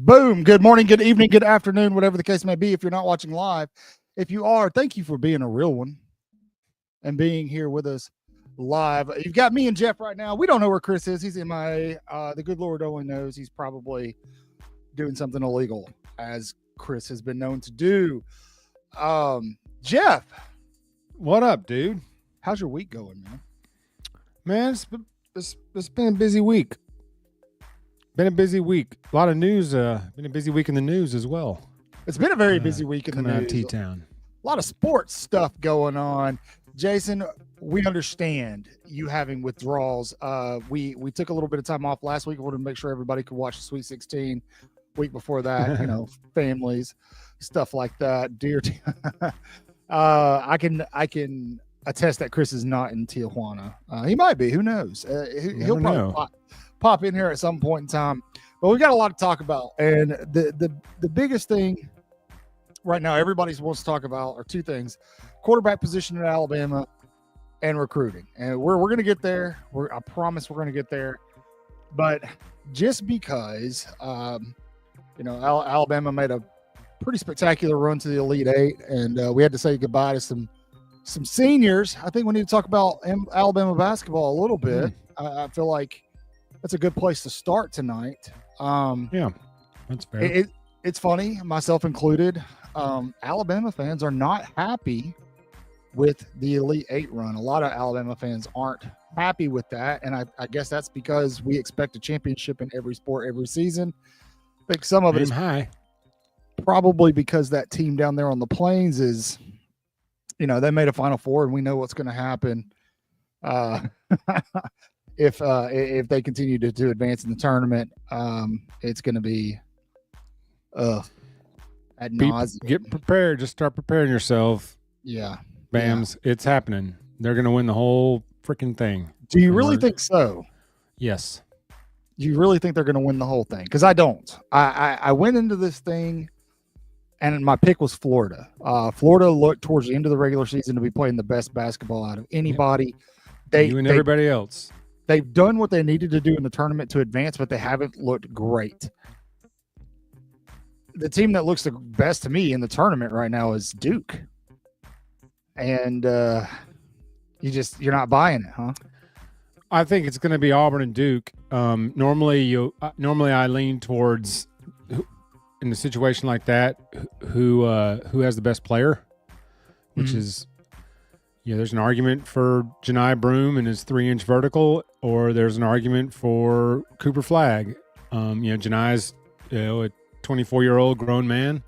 Boom. Good morning, good evening, good afternoon, whatever the case may be. If you're not watching live, if you are, thank you for being a real one and being here with us live. You've got me and Jeff right now. We don't know where Chris is. He's MIA. The good Lord only knows. He's probably doing something illegal, as Chris has been known to do. Jeff. What up, dude? How's your week going, man? Man, it's been a busy week. Been a busy week. A lot of news. Been a busy week in the news as well. It's been a very busy week in the news. Coming out of T-Town. A lot of sports stuff going on. Jason, we understand you having withdrawals. We took a little bit of time off last week. We wanted to make sure everybody could watch the Sweet 16. Week before that, families, stuff like that. Dear, I can attest that Chris is not in Tijuana. He might be. Who knows? He'll probably pop in here at some point in time. But we've got a lot to talk about, and the biggest thing right now everybody wants to talk about are two things: quarterback position at Alabama and recruiting. And we're going to get there. I promise we're going to get there. But just because Alabama made a pretty spectacular run to the Elite Eight, and we had to say goodbye to some seniors. I think we need to talk about Alabama basketball a little bit. I feel like that's a good place to start tonight. Yeah, that's fair. It's funny, myself included. Alabama fans are not happy with the Elite Eight run. A lot of Alabama fans aren't happy with that, and I guess that's because we expect a championship in every sport every season. I think some of it is probably because that team down there on the plains is, they made a Final Four, and we know what's going to happen if they continue to advance in the tournament. It's going to be ad nauseam. Get prepared. Just start preparing yourself. Yeah. Bams. Yeah. It's happening. They're going to win the whole freaking thing. Do you really think so? Yes. Do you really think they're going to win the whole thing? Because I don't. I went into this thing and my pick was Florida. Florida looked towards the end of the regular season to be playing the best basketball out of anybody. You and everybody else. They've done what they needed to do in the tournament to advance, but they haven't looked great. The team that looks the best to me in the tournament right now is Duke. And you're not buying it, huh? I think it's going to be Auburn and Duke. Normally I lean towards, in a situation like that, who has the best player, which is, there's an argument for Janai Broome and his 3-inch vertical, or there's an argument for Cooper Flagg. Janai's a 24-year-old grown man.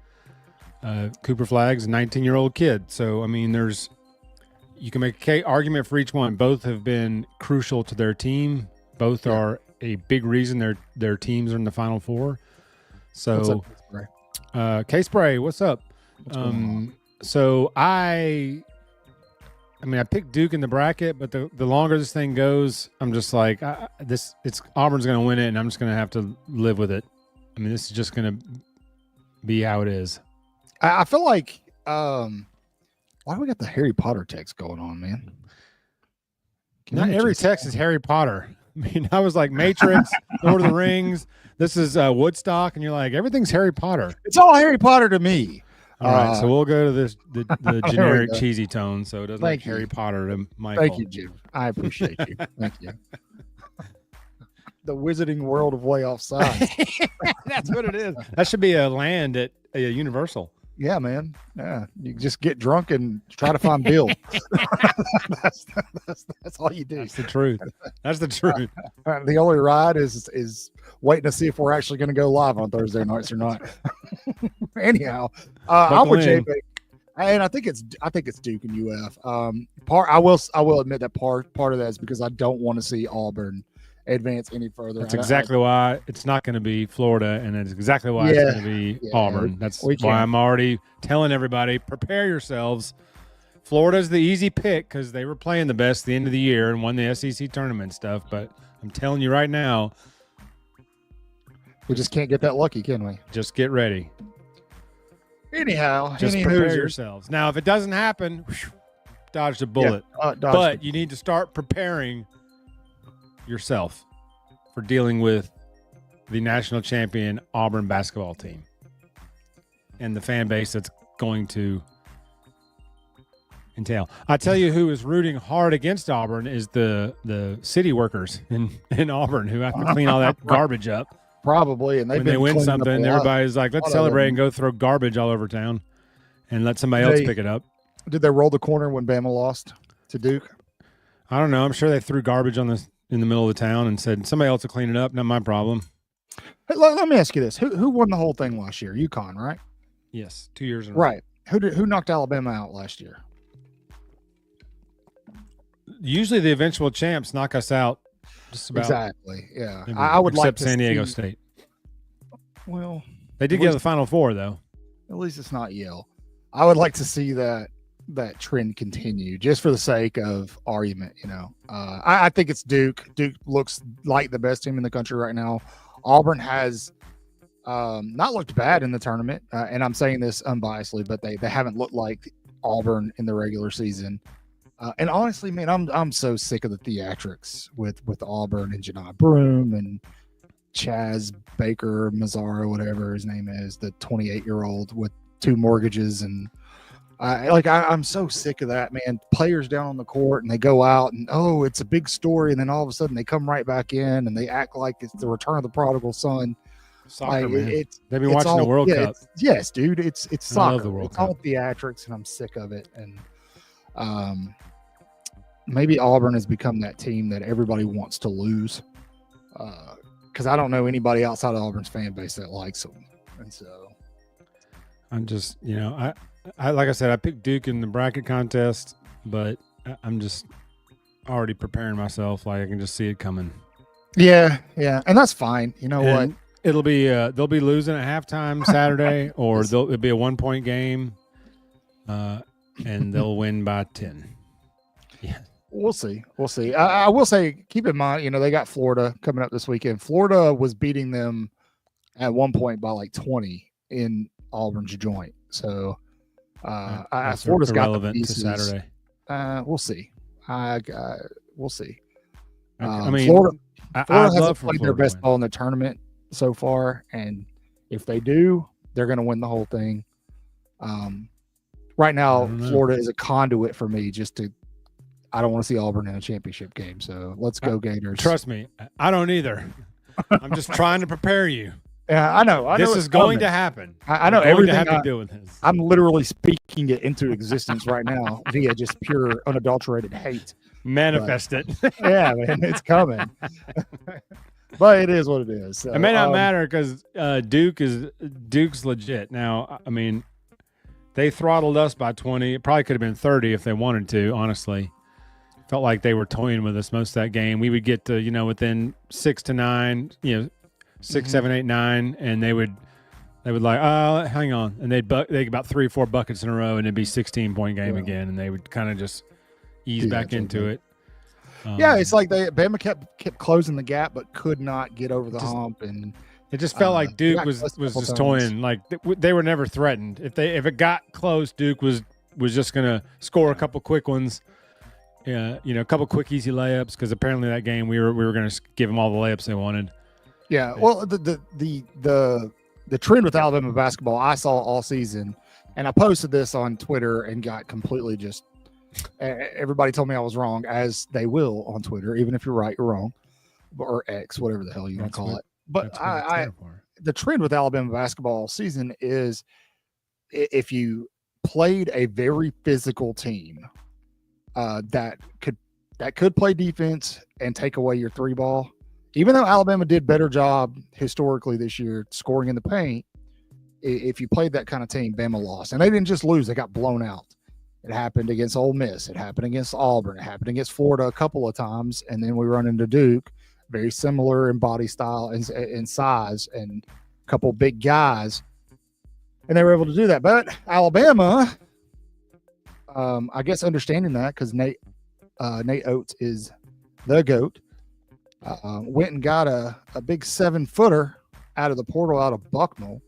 Cooper Flagg's a 19-year-old kid. So, I mean, you can make an argument for each one. Both have been crucial to their team. Both are a big reason their teams are in the Final Four. So, K-Spray, what's up? What's going on? So I picked Duke in the bracket, but the longer this thing goes, I'm just like, Auburn's going to win it, and I'm just going to have to live with it. I mean, this is just going to be how it is. I feel like, why do we got the Harry Potter text going on, man? Not every text is Harry Potter. I mean, I was like Matrix, Lord of the Rings. This is Woodstock, and you're like, everything's Harry Potter. It's all Harry Potter to me. All right, so we'll go to the generic cheesy tone, so it doesn't like Harry Potter to Michael. Thank you, Jim. I appreciate you. Thank you. The Wizarding World of Waaaay Offsides. That's what it is. That should be a land at a Universal. Yeah, man. Yeah, you just get drunk and try to find Bill. that's all you do. That's the truth. That's the truth. The only ride is waiting to see if we're actually going to go live on Thursday nights or not. Anyhow, I'm with JP, and I think it's Duke and UF. I will admit that part of that is because I don't want to see Auburn advance any further. That's exactly why it's not going to be Florida, and it's exactly why it's going to be Auburn. That's why I'm already telling everybody, prepare yourselves. Florida's the easy pick because they were playing the best at the end of the year and won the SEC tournament stuff. But I'm telling you right now, we just can't get that lucky, can we? Just get ready. Anyhow, just prepare yourselves. Now, if it doesn't happen, dodge the bullet. But you need to start preparing yourself for dealing with the national champion Auburn basketball team and the fan base that's going to entail. I tell you who is rooting hard against Auburn is the city workers in Auburn who have to clean all that garbage up. Probably, and when they win something, everybody's like, let's celebrate and go throw garbage all over town and let somebody else pick it up. Did they roll the corner when Bama lost to Duke? I don't know. I'm sure they threw garbage in the middle of the town and said, somebody else will clean it up. Not my problem. Hey, let me ask you this. Who won the whole thing last year? UConn, right? Yes, 2 years in a row. Right. Who knocked Alabama out last year? Usually the eventual champs knock us out just about. Exactly, yeah. I would like to San Diego State. Well, they did get to the Final Four, though. At least it's not Yale. I would like to see that trend continue just for the sake of argument, I think it's Duke. Duke looks like the best team in the country right now. Auburn has not looked bad in the tournament, and I'm saying this unbiasedly, but they haven't looked like Auburn in the regular season. And honestly, man, I'm so sick of the theatrics with Auburn and Janai Broome and Chaz Baker Mazzaro, whatever his name is, the 28-year-old with 2 mortgages. And I'm so sick of that, man. Players down on the court and they go out and, it's a big story. And then all of a sudden they come right back in and they act like it's the return of the prodigal son. Soccer, man. They've been watching the World Cup. Yes, dude. It's soccer. I love the World Cup. All theatrics, and I'm sick of it. And maybe Auburn has become that team that everybody wants to lose. Because I don't know anybody outside of Auburn's fan base that likes them. And so I'm just, I like I said, I picked Duke in the bracket contest, but I'm just already preparing myself. Like I can just see it coming. Yeah. And that's fine. You know what? It'll be they'll be losing at halftime Saturday, or it'll be a 1-point game, and they'll win by 10. Yeah. We'll see. I will say, keep in mind, they got Florida coming up this weekend. Florida was beating them at one point by like 20 in Auburn's joint. So That's Florida's got the irrelevant to pieces. Saturday. We'll see. We'll see. I mean, Florida I'd hasn't love for played their Florida to best win. ball in the tournament so far, and if they do, they're going to win the whole thing. Right now, don't know. Florida is a conduit for me. I don't want to see Auburn in a championship game. So let's go Gators. Trust me, I don't either. I'm just trying to prepare you. Yeah, I know. This it's is going coming. to happen. I know We're going everything. to have to deal with this. I'm literally speaking it into existence right now via just pure unadulterated hate. Manifest it. Yeah, man, it's coming. But it is what it is. So, it may not matter because Duke's legit. Now, I mean, they throttled us by 20. It probably could have been 30 if they wanted to, honestly. Felt like they were toying with us most of that game. We would get to, within 6 to 9, 6, 7, 8, 9, and they would like, hang on. And they'd about 3 or 4 buckets in a row, and it'd be 16-point game again, and they would kind of just ease back into it. Yeah, it's like Bama kept closing the gap, but could not get over the hump, and it just felt like Duke was just toying. Like they were never threatened. If it got close, Duke was just gonna score a couple quick ones. Yeah, a couple quick easy layups because apparently that game we were gonna give them all the layups they wanted. Yeah, well, the trend with Alabama basketball I saw all season, and I posted this on Twitter and got completely just. Everybody told me I was wrong, as they will on Twitter. Even if you're right, you're wrong, or X, whatever the hell you want to call it. But the trend with Alabama basketball all season is if you played a very physical team that could play defense and take away your 3 ball. Even though Alabama did better job historically this year scoring in the paint, if you played that kind of team, Bama lost, and they didn't just lose; they got blown out. It happened against Ole Miss. It happened against Auburn. It happened against Florida a couple of times. And then we run into Duke, very similar in body style and size, and a couple big guys. And they were able to do that. But Alabama, I guess understanding that, because Nate Oates is the GOAT, went and got a big 7-footer out of the portal out of Bucknell.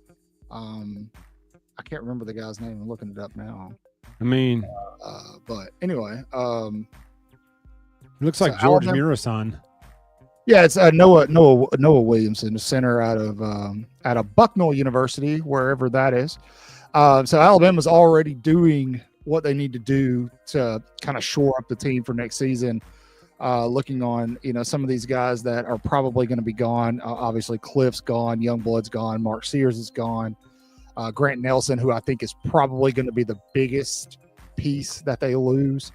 I can't remember the guy's name. I'm looking it up now. I mean, but anyway, it looks like George Murasan. Yeah, it's Noah Williamson, the center out of Bucknell University, wherever that is. So Alabama's already doing what they need to do to kind of shore up the team for next season. Looking on, some of these guys that are probably going to be gone. Obviously, Cliff's gone, Youngblood's gone, Mark Sears is gone. Grant Nelson, who I think is probably going to be the biggest piece that they lose.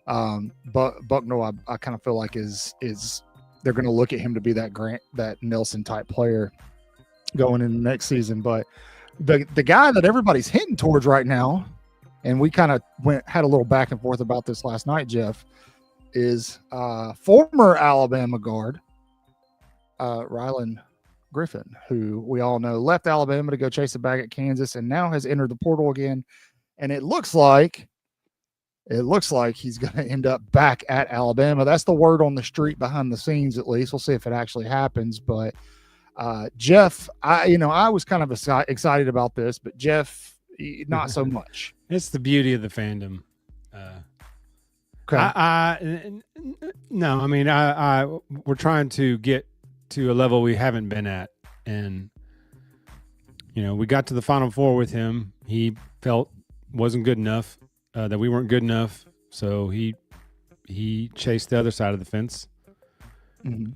But Bucknell, I kind of feel like is they're going to look at him to be that Nelson type player going into next season. But the guy that everybody's hinting towards right now, and we kind of had a little back and forth about this last night, Jeff, is former Alabama guard Rylan Griffin, who we all know left Alabama to go chase a bag at Kansas and now has entered the portal again. And it looks like he's going to end up back at Alabama. That's the word on the street behind the scenes, at least. We'll see if it actually happens. But Jeff, I was kind of excited about this, but Jeff, not so much. It's the beauty of the fandom. Okay. No, I mean, we're trying to get to a level we haven't been at, and we got to the Final Four with him. He felt wasn't good enough, that we weren't good enough, so he chased the other side of the fence. Mm-hmm.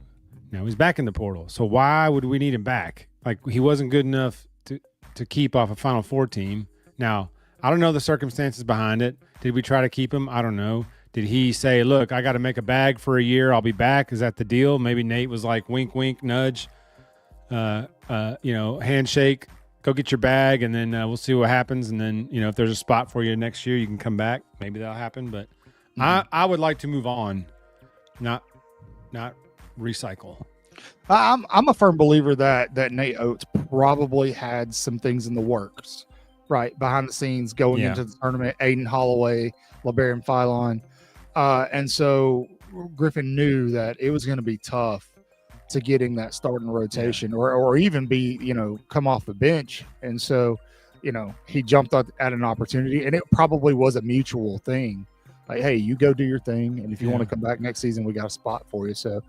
Now he's back in the portal, so why would we need him back? Like, he wasn't good enough to keep off a Final Four team. Now, I don't know the circumstances behind it. Did we try to keep him? I don't know. Did he say, look, I got to make a bag for a year, I'll be back? Is that the deal? Maybe Nate was like, wink, wink, nudge, handshake, go get your bag, and then we'll see what happens. And then, if there's a spot for you next year, you can come back. Maybe that'll happen. But I would like to move on, not recycle. I'm a firm believer that Nate Oates probably had some things in the works, right, behind the scenes going into the tournament. Aiden Holloway, LeBaron Philon. And so Griffin knew that it was going to be tough to get in that starting rotation or even be, come off the bench. And so he jumped at an opportunity, and it probably was a mutual thing. Like, hey, you go do your thing, and if you want to come back next season, we got a spot for you. So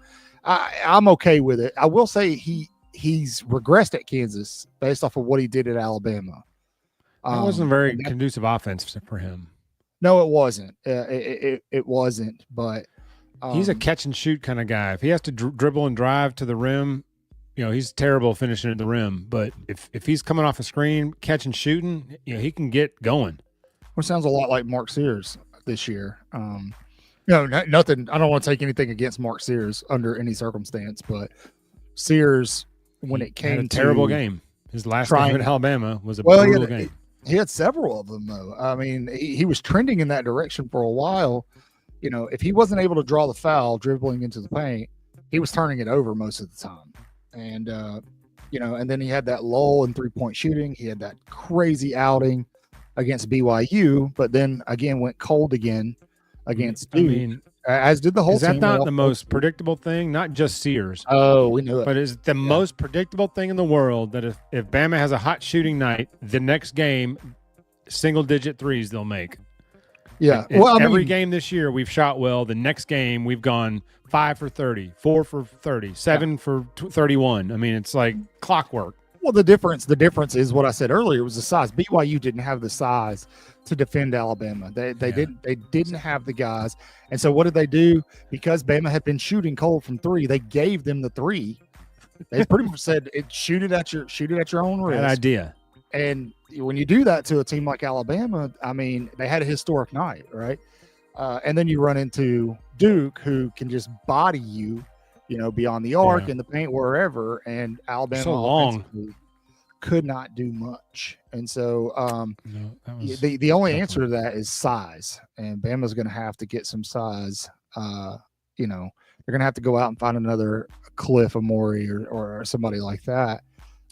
I'm okay with it. I will say he's regressed at Kansas based off of what he did at Alabama. It wasn't a very conducive offense for him. No, it wasn't. It wasn't. But he's a catch and shoot kind of guy. If he has to dribble and drive to the rim, he's terrible finishing at the rim. But if he's coming off a screen, catching, shooting, he can get going. Which sounds a lot like Mark Sears this year. Nothing. I don't want to take anything against Mark Sears under any circumstance, but Sears, when it came to a terrible game, his last game at Alabama was a brutal game. He had several of them, though. I mean, he was trending in that direction for a while. If he wasn't able to draw the foul dribbling into the paint, he was turning it over most of the time. And, and then he had that lull in 3-point shooting. He had that crazy outing against BYU, but then again went cold again against Duke, as did the whole team. Is that not the most predictable thing? Not just Sears. Oh, we knew it. But is the most predictable thing in the world that if Bama has a hot shooting night, the next game, single-digit threes they'll make. Yeah. Every game this year we've shot well. The next game we've gone 5 for 30, 4 for 30, 7 for 31. I mean, it's like clockwork. Well, the difference is what I said earlier was the size. BYU didn't have the size to defend Alabama. They didn't have the guys. And so what did they do? Because Bama had been shooting cold from 3, they gave them the 3. They pretty much said, shoot it at your own risk. Bad idea. And when you do that to a team like Alabama, I mean, they had a historic night, right? And then you run into Duke, who can just body you, beyond the arc, in the paint, wherever. And Alabama could not do much. And so the only answer to that is size. And Bama's going to have to get some size. They're going to have to go out and find another Cliff Amori or somebody like that.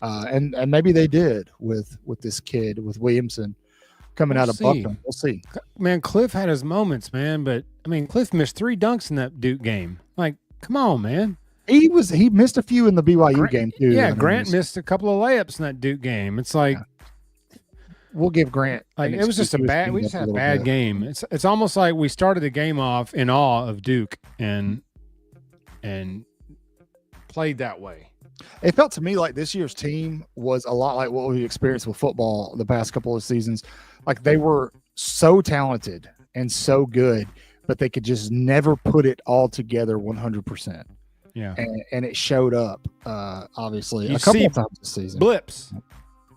And maybe they did with this kid, with Williamson coming out of Buckner. We'll see. Man, Cliff had his moments, man. But, I mean, Cliff missed 3 dunks in that Duke game. Like, come on, man. He missed a few in the BYU game, too. Yeah, Grant missed a couple of layups in that Duke game. It's like we'll give Grant it was just we just had a bad game. It's almost like we started the game off in awe of Duke and played that way. It felt to me like this year's team was a lot like what we experienced with football the past couple of seasons. Like, they were so talented and so good, but they could just never put it all together 100%. Yeah. And it showed up, obviously, a couple of times this season. Blips.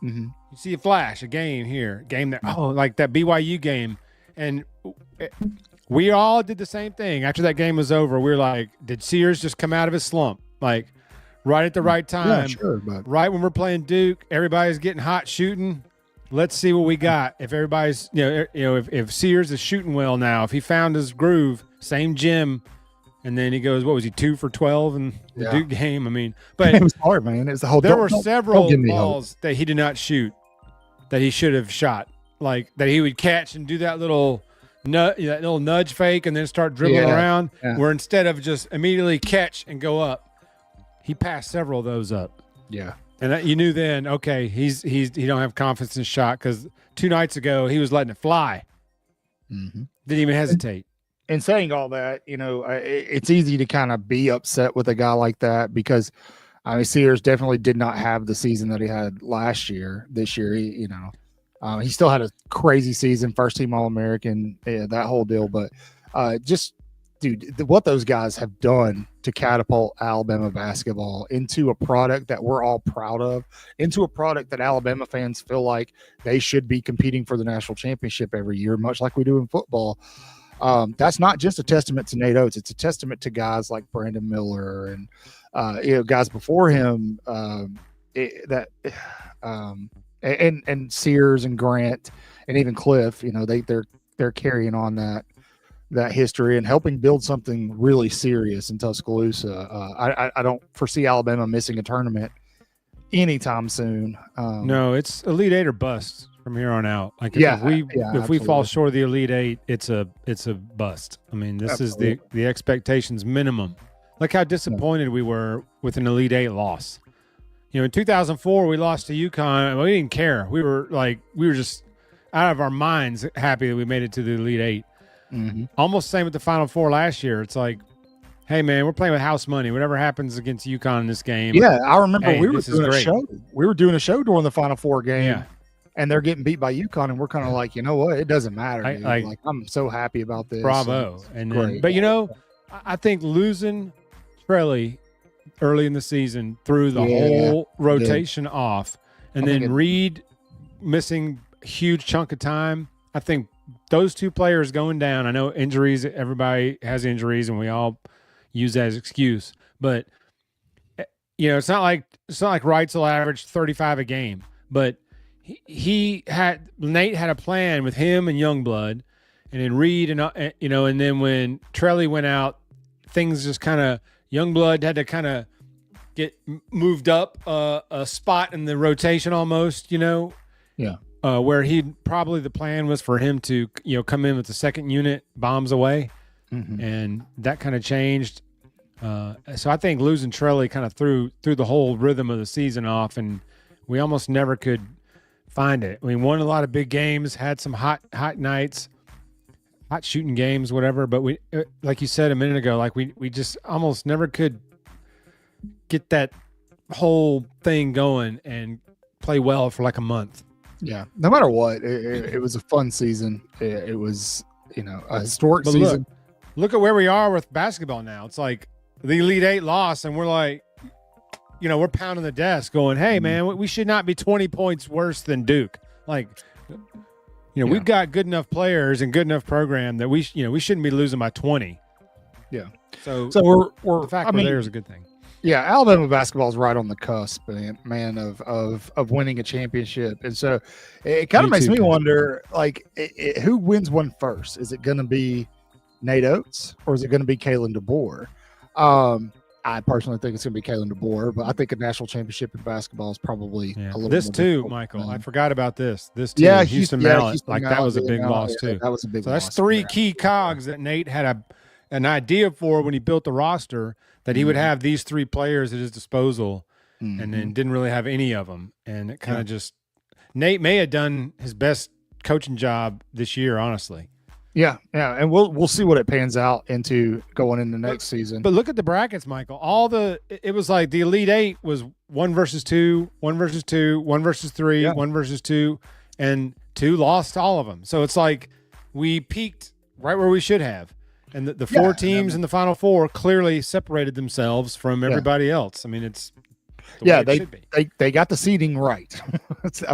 Mm-hmm. You see a flash, a game here, game there. Oh, like that BYU game. And we all did the same thing. After that game was over, we were like, did Sears just come out of his slump? Like, right at the right time. Yeah, sure, but right when we're playing Duke, everybody's getting hot shooting. Let's see what we got. If everybody's, if Sears is shooting well now, if he found his groove, same gym, and then he goes, what was he, 2 for 12 in the Duke game? I mean, but it was hard, man. It was the whole. There were several balls that he did not shoot that he should have shot, like that he would catch and do that little nudge fake and then start dribbling around. Yeah. Where instead of just immediately catch and go up, he passed several of those up. Yeah. And you knew then, okay, he don't have confidence in his shot, because 2 nights ago he was letting it fly. Mm-hmm. Didn't even hesitate. And saying all that, it's easy to kind of be upset with a guy like that, because Sears definitely did not have the season that he had last year. This year, he still had a crazy season, first team All-American, that whole deal. But dude, what those guys have done to catapult Alabama basketball into a product that we're all proud of, into a product that Alabama fans feel like they should be competing for the national championship every year, much like we do in football. That's not just a testament to Nate Oates. It's a testament to guys like Brandon Miller and guys before him, and Sears and Grant and even Cliff. They're carrying on that history and helping build something really serious in Tuscaloosa. I don't foresee Alabama missing a tournament anytime soon. No, it's Elite 8 or bust from here on out. Like if we fall short of the Elite 8, it's a bust. I mean, this is the expectations minimum. Look how disappointed we were with an Elite 8 loss. In 2004 we lost to UConn, and we didn't care. We were just out of our minds happy that we made it to the Elite Eight. Mm-hmm. Almost same with the Final Four last year. It's like, hey man, we're playing with house money. Whatever happens against UConn in this game. Yeah, I remember hey, we were doing a show. We were doing a show during the Final Four game. Yeah. And they're getting beat by UConn, and we're kind of like, you know what? It doesn't matter. Like I'm so happy about this. Bravo. And then, but I think losing Trelly early in the season threw the whole rotation off, and then Reed missing a huge chunk of time. I think those two players going down. I know injuries. Everybody has injuries, and we all use that as excuse. But it's not like Wrights will average 35 a game, but Nate had a plan with him and Youngblood, and then Reed and then when Trelly went out, things just kind of Youngblood had to kind of get moved up a spot in the rotation almost, where probably the plan was for him to come in with the second unit bombs away, and that kind of changed. So I think losing Trelly kind of threw the whole rhythm of the season off, and we almost never could find it. I mean, won a lot of big games, had some hot nights, hot shooting games, whatever. But we, like you said a minute ago, like we just almost never could get that whole thing going and play well for like a month. Yeah, no matter what, it was a fun season. It was a historic season. Look at where we are with basketball now. It's like the Elite Eight lost, and we're like, we're pounding the desk going, hey, man, we should not be 20 points worse than Duke. Like, we've got good enough players and good enough program that we shouldn't be losing by 20. Yeah. So we're the fact we're there is a good thing. Yeah, Alabama basketball is right on the cusp, man, of winning a championship. And so it kind of makes me wonder, like, who wins one first? Is it going to be Nate Oates or is it going to be Kalen DeBoer? I personally think it's going to be Kalen DeBoer, but I think a national championship in basketball is probably a little this more too, difficult. Michael. I forgot about this. This too. Yeah, Houston Mallet. Like that was a big loss too. That was a big so loss. That's three key cogs that Nate had an idea for when he built the roster, that he would have these three players at his disposal, and then didn't really have any of them. And it kind of just Nate may have done his best coaching job this year, honestly. Yeah, and we'll see what it pans out into going into next season. But look at the brackets, Michael. It was like the Elite Eight was 1 versus 2, 1 versus 2, 1 versus 3, 1 versus 2, and 2 lost all of them. So it's like we peaked right where we should have. And the four teams in the Final Four clearly separated themselves from everybody else. I mean, it's the way it should be. They got the seeding right. It's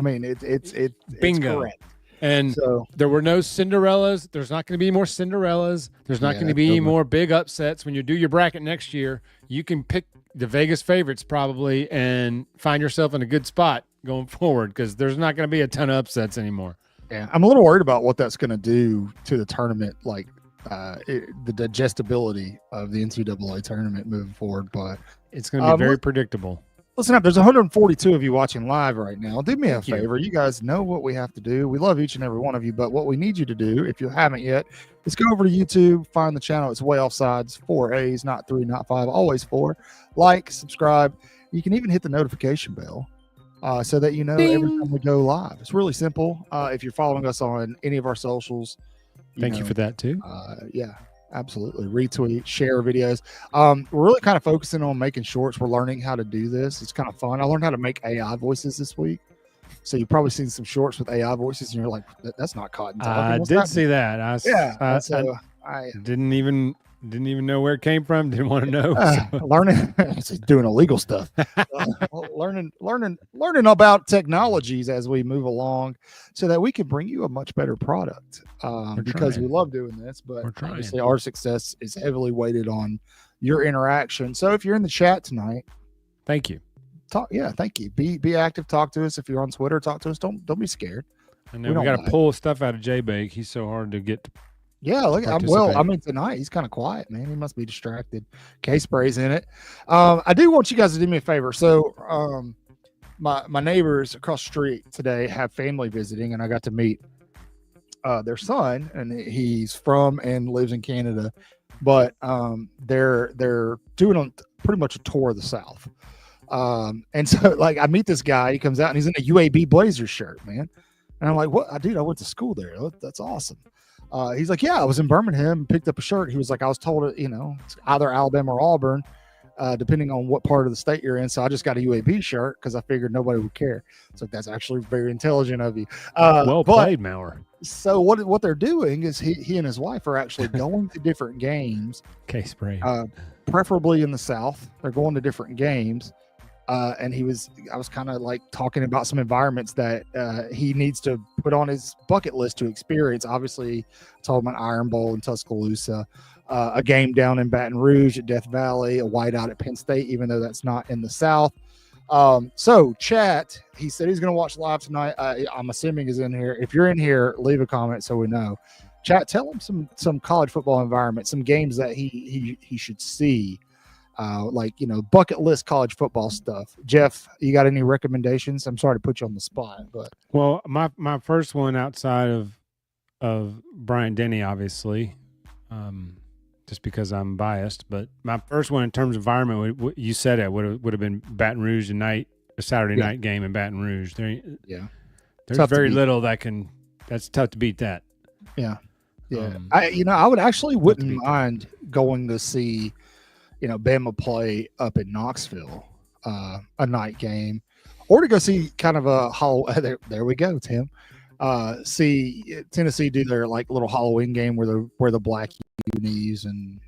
bingo. Correct. And so there were no Cinderellas. There's not going to be more Cinderellas. There's not going to be more big upsets. When you do your bracket next year, you can pick the Vegas favorites probably and find yourself in a good spot going forward, because there's not going to be a ton of upsets anymore. Yeah, I'm a little worried about what that's going to do to the tournament, like the digestibility of the NCAA tournament moving forward. But it's going to be very predictable. Listen up, there's 142 of you watching live right now. Do me a favor. You guys know what we have to do. We love each and every one of you, but what we need you to do, if you haven't yet, is go over to YouTube, find the channel. It's Waaaay Offsides, 4 A's, not 3, not 5, always 4. Like, subscribe. You can even hit the notification bell so that you know every time we go live. It's really simple. If you're following us on any of our socials, thank you for that too. Yeah. Absolutely. Retweet, share videos. We're really kind of focusing on making shorts. We're learning how to do this. It's kind of fun. I learned how to make AI voices this week. So you've probably seen some shorts with AI voices and you're like, that's not cotton talking. I did see that. I didn't even know where it came from. Didn't want to know. Learning, doing illegal stuff. Learning about technologies as we move along, so that we can bring you a much better product. Because we love doing this, but obviously our success is heavily weighted on your interaction. So if you're in the chat tonight, thank you. Thank you. Be active. Talk to us. If you're on Twitter, talk to us. Don't be scared. And then we got to pull stuff out of J-Bake. He's so hard to get. Tonight he's kind of quiet, man. He must be distracted. K-Spray's in it. I do want you guys to do me a favor. So my neighbors across the street today have family visiting, and I got to meet their son, and he's from and lives in Canada, but they're doing pretty much a tour of the South. And so like I meet this guy, he comes out and he's in a UAB Blazers shirt, man. And I'm like, what? Dude, I went to school there. That's awesome. He's like, yeah, I was in Birmingham, picked up a shirt. He was like, I was told, it's either Alabama or Auburn, depending on what part of the state you're in. So I just got a UAB shirt because I figured nobody would care. So that's actually very intelligent of you. Well played, Maurer. So what they're doing is he and his wife are actually going to different games. Case spray. Preferably in the South. They're going to different games. And I was kind of like talking about some environments that he needs to put on his bucket list to experience. Obviously, I told him an Iron Bowl in Tuscaloosa, a game down in Baton Rouge at Death Valley, a whiteout at Penn State, even though that's not in the South. So chat, he said he's going to watch live tonight. I'm assuming is in here. If you're in here, leave a comment so we know. Chat, tell him some college football environment, some games that he should see. Bucket list college football stuff. Jeff, you got any recommendations? I'm sorry to put you on the spot, but well, my first one outside of Bryant Denny, obviously, just because I'm biased, but my first one in terms of environment, you said it would have been Baton Rouge tonight, a Saturday night game in Baton Rouge. There's very little that's tough to beat that. Yeah. I would actually wouldn't mind going to see, Bama play up in Knoxville, a night game, or to go see kind of a there we go, Tim. See Tennessee do their like little Halloween game where the black unis and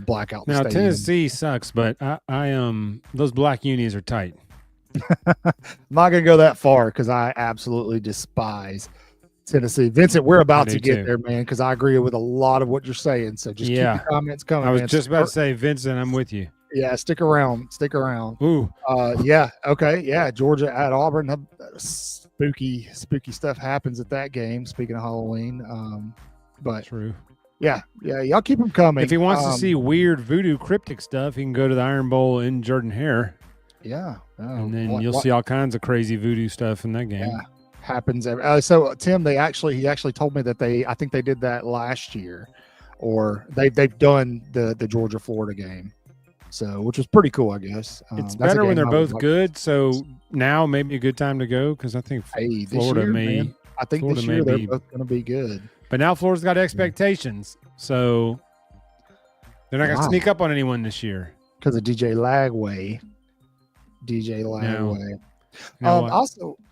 black out. Now Tennessee sucks, but I those black unis are tight. I'm not gonna go that far because I absolutely despise Tennessee. Vincent, we're about to get there, man, because I agree with a lot of what you're saying. So just keep your comments coming. I was just about to say, Vincent, I'm with you. Yeah, stick around. Ooh. Yeah. Okay. Yeah. Georgia at Auburn. Spooky stuff happens at that game. Speaking of Halloween. But true. Yeah. Y'all keep them coming. If he wants to see weird voodoo cryptic stuff, he can go to the Iron Bowl in Jordan-Hare. Yeah. And then you'll see all kinds of crazy voodoo stuff in that game. Yeah. Happens so Tim, he actually told me that I think they did that last year, or they've done the Georgia Florida game, so which was pretty cool, I guess. It's better when they're both good, so now may be a good time to go because I think Florida this year they're both going to be good, but now Florida's got expectations, so they're not going to sneak up on anyone this year because of DJ Lagway. I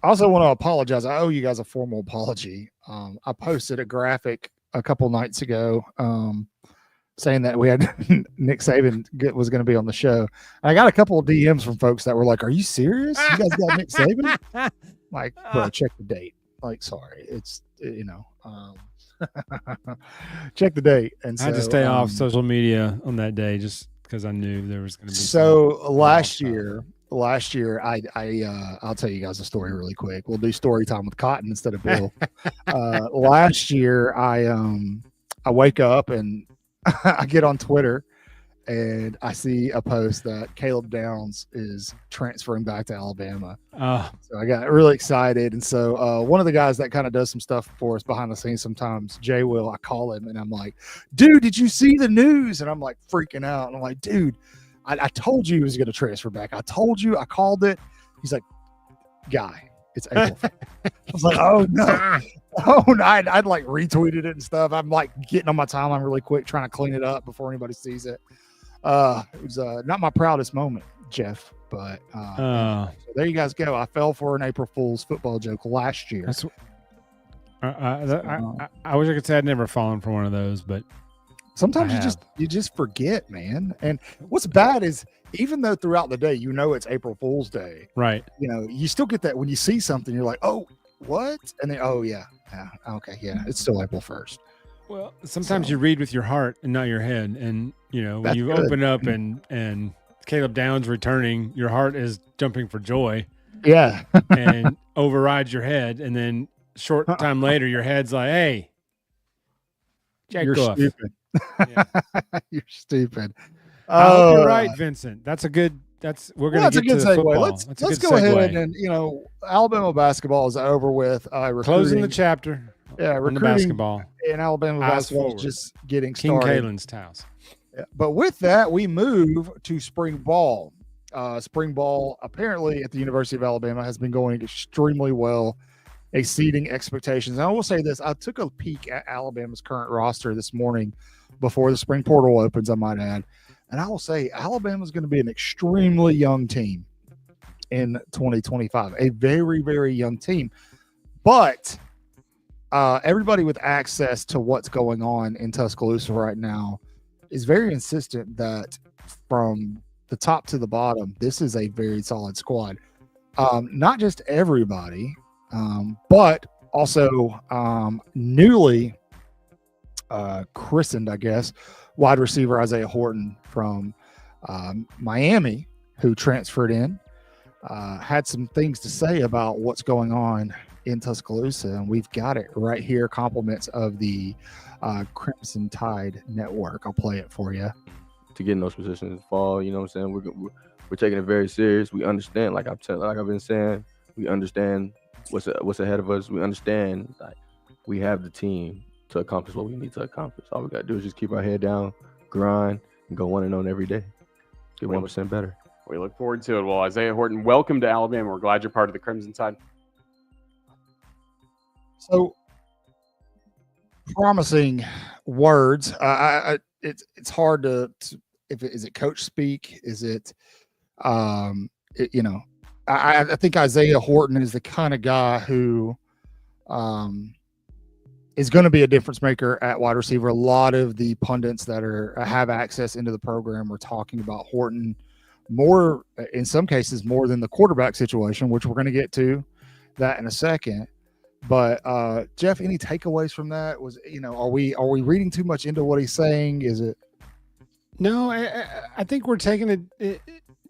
also want to apologize. I owe you guys a formal apology. I posted a graphic a couple nights ago saying that we had Nick Saban was going to be on the show. I got a couple of DMs from folks that were like, "Are you serious? You guys got Nick Saban?" Like, bro, check the date. Like, sorry, it's check the date. And I had to stay off social media on that day just because I knew there was going to be. So last year, I'll tell you guys a story really quick. We'll do story time with Cotton instead of Bill. Last year, I wake up and I get on Twitter and I see a post that Caleb Downs is transferring back to Alabama. So I got really excited. And so one of the guys that kind of does some stuff for us behind the scenes sometimes, Jay Will, I call him and I'm like, "Dude, did you see the news?" And I'm like freaking out. And I'm like, "Dude, I told you he was going to transfer back. I told you. I called it." He's like, "Guy, it's April." I was like, "Oh no." I'd like retweeted it and stuff. I'm like getting on my timeline really quick, trying to clean it up before anybody sees it. It was not my proudest moment, Jeff, but so there you guys go. I fell for an April Fool's football joke last year. I wish I could say I'd never fallen for one of those, but sometimes you just forget, man. And what's bad is even though throughout the day it's April Fool's Day, right? You still get that when you see something, you're like, "Oh, what?" And then, "Oh yeah, okay, yeah, it's still April 1st." Well, sometimes you read with your heart and not your head, and when you open up and Caleb Downs returning, your heart is jumping for joy, and overrides your head, and then short time later, your head's like, "Hey, you're stupid." Yeah. You're stupid. I hope you're right, Vincent. We're going to get to the football. Let's go ahead and Alabama basketball is over with. Closing the chapter. Yeah, recruiting the basketball. And Alabama basketball is just getting King started. Kalen's house. Yeah. But with that, we move to spring ball. Spring ball, apparently at the University of Alabama, has been going extremely well, exceeding expectations. And I will say this: I took a peek at Alabama's current roster this morning before the spring portal opens, I might add. And I will say Alabama is going to be an extremely young team in 2025, a very, very young team. But everybody with access to what's going on in Tuscaloosa right now is very insistent that from the top to the bottom, this is a very solid squad. Not just everybody, but also newly christened, I guess, wide receiver Isaiah Horton from Miami, who transferred in, had some things to say about what's going on in Tuscaloosa, and we've got it right here. Compliments of the Crimson Tide Network. I'll play it for you. To get in those positions in the fall, you know what I'm saying? We're taking it very serious. We understand, like I've been saying, we understand what's ahead of us. We understand like we have the team to accomplish what we need to accomplish. All we got to do is just keep our head down, grind, and go 1-0 every day. Get 1% better. We look forward to it. Well, Isaiah Horton, welcome to Alabama. We're glad you're part of the Crimson Tide. So, promising words. It's hard to is it coach speak? Is it, I think Isaiah Horton is the kind of guy who is going to be a difference maker at wide receiver. A lot of the pundits that have access into the program are talking about Horton more, in some cases, more than the quarterback situation, which we're going to get to that in a second. But Jeff, any takeaways from that? Are we reading too much into what he's saying? Is it? No, I think we're taking it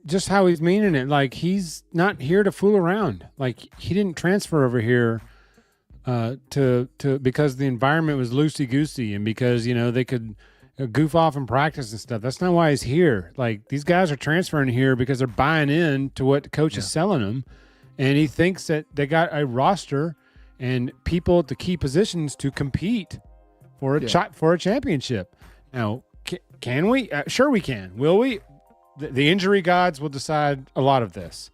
just how he's meaning it. Like, he's not here to fool around. Like, he didn't transfer over here to because the environment was loosey goosey and because they could goof off in practice and stuff. That's not why he's here. Like, these guys are transferring here because they're buying in to what the coach is selling them, and he thinks that they got a roster and people at the key positions to compete for a championship. Now, can we? Sure we can. Will we? The injury gods will decide a lot of this.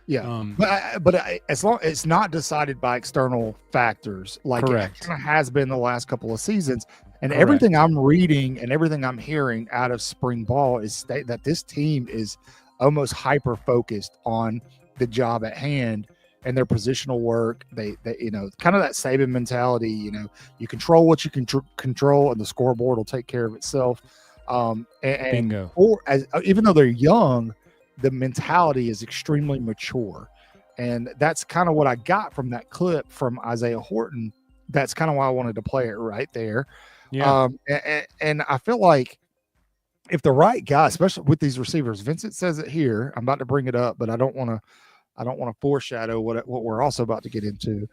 Yeah, but as long it's not decided by external factors, like Correct. It kind of has been the last couple of seasons. And Correct. Everything I'm reading and everything I'm hearing out of spring ball is that this team is almost hyper focused on the job at hand and their positional work. They kind of that Saban mentality. You control what you can control, and the scoreboard will take care of itself. Bingo. Even though they're young, the mentality is extremely mature, and that's kind of what I got from that clip from Isaiah Horton. That's kind of why I wanted to play it right there. Yeah. And I feel like if the right guy, especially with these receivers, Vincent says it here. I'm about to bring it up, but I don't want to foreshadow what we're also about to get into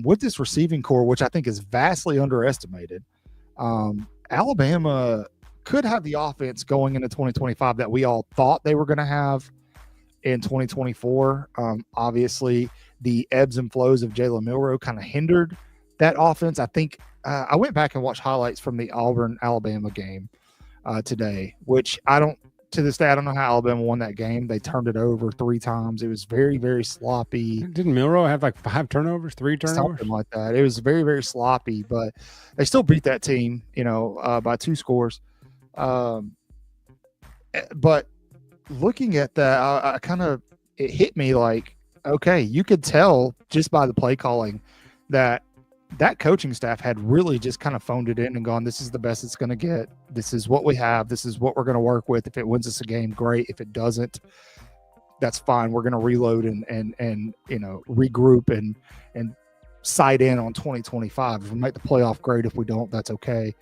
with this receiving core, which I think is vastly underestimated. Alabama could have the offense going into 2025 that we all thought they were going to have in 2024. Obviously, the ebbs and flows of Jalen Milroe kind of hindered that offense. I think I went back and watched highlights from the Auburn-Alabama game today, which to this day, I don't know how Alabama won that game. They turned it over 3 times. It was very, very sloppy. Didn't Milroe have like 5 turnovers, 3 turnovers? Something like that. It was very, very sloppy, but they still beat that team, by 2 scores. But looking at that, it hit me like, okay, you could tell just by the play calling that coaching staff had really just kind of phoned it in and gone, this is the best it's going to get. This is what we have. This is what we're going to work with. If it wins us a game, great. If it doesn't, that's fine. We're going to reload and regroup and sight in on 2025. If we make the playoff, great. If we don't, that's okay.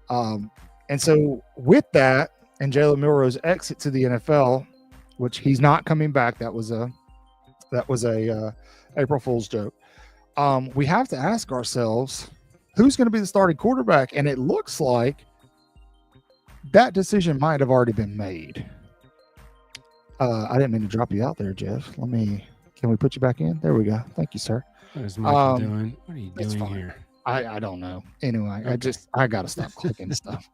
And so with that and Jalen Milroe's exit to the NFL, which he's not coming back, that was a April Fool's joke. We have to ask ourselves, who's going to be the starting quarterback? And it looks like that decision might have already been made. I didn't mean to drop you out there, Jeff. Can we put you back in? There we go. Thank you, sir. What is Michael doing? What are you doing fine. here? I don't know. Anyway, Okay. I got to stop clicking stuff.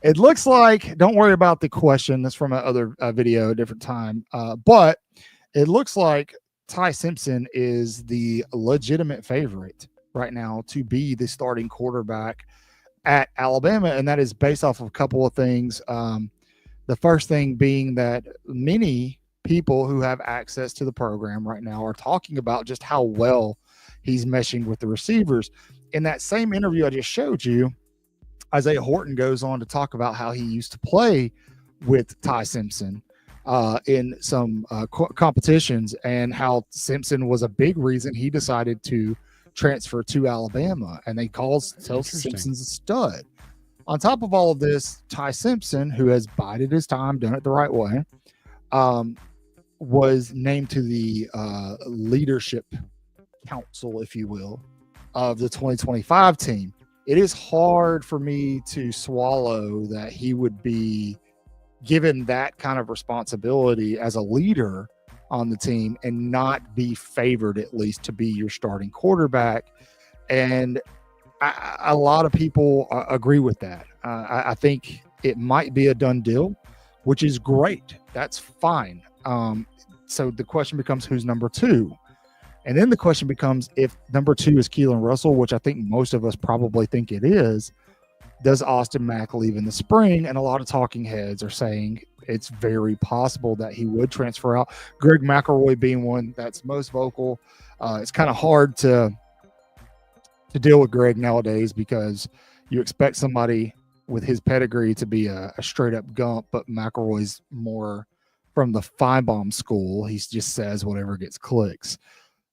It looks like, don't worry about the question. That's from another video, a different time. But it looks like Ty Simpson is the legitimate favorite right now to be the starting quarterback at Alabama. And that is based off of a couple of things. The first thing being that many people who have access to the program right now are talking about just how well he's meshing with the receivers. In that same interview I just showed you, Isaiah Horton goes on to talk about how he used to play with Ty Simpson in some competitions, and how Simpson was a big reason he decided to transfer to Alabama, and they tell Simpson's a stud. On top of all of this, Ty Simpson, who has bided his time, done it the right way, was named to the leadership council, if you will, of the 2025 team. It is hard for me to swallow that he would be given that kind of responsibility as a leader on the team and not be favored at least to be your starting quarterback. And a lot of people agree with that. I think it might be a done deal, which is great. That's fine. So the question becomes, who's number two? And then the question becomes, if number two is Keelan Russell, which I think most of us probably think it is, does Austin Mack leave in the spring? And a lot of talking heads are saying it's very possible that he would transfer out. Greg McElroy being one that's most vocal. It's kind of hard to deal with Greg nowadays because you expect somebody with his pedigree to be a straight up Gump, but McElroy's more from the Feinbaum school. He just says whatever gets clicks.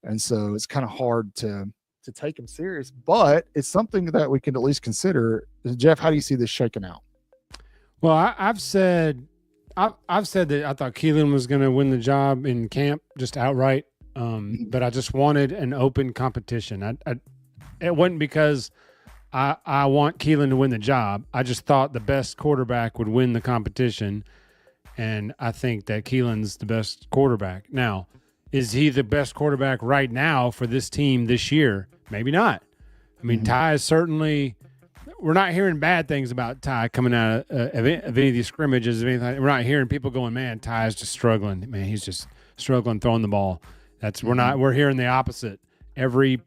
And so it's kind of hard to take him serious, but it's something that we can at least consider. Jeff, how do you see this shaking out? Well, I've said that I thought Keelan was going to win the job in camp just outright, but I just wanted an open competition. It wasn't because I want Keelan to win the job. I just thought the best quarterback would win the competition, and I think that Keelan's the best quarterback. Now, is he the best quarterback right now for this team this year? Maybe not. I mean, Ty is certainly – we're not hearing bad things about Ty coming out of any of these scrimmages. Of anything. We're not hearing people going, man, Ty's just struggling. Man, he's just struggling throwing the ball. We're hearing the opposite. Every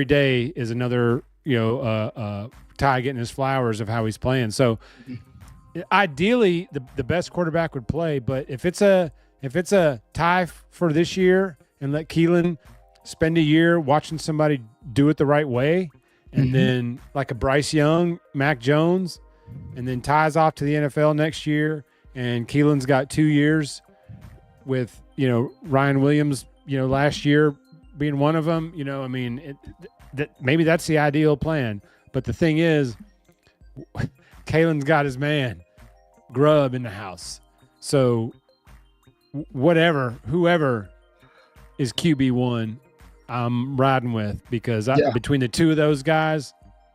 day is another, Ty getting his flowers of how he's playing. So ideally the best quarterback would play, but if it's a tie for this year and let Keelan spend a year watching somebody do it the right way, and then like a Bryce Young, Mac Jones, and then Ty's off to the NFL next year, and Keelan's got 2 years with, Ryan Williams, last year being one of them, maybe that's the ideal plan. But the thing is, Keelan's got his man, Grubb, in the house. So whoever is QB1, I'm riding with, because between the two of those guys,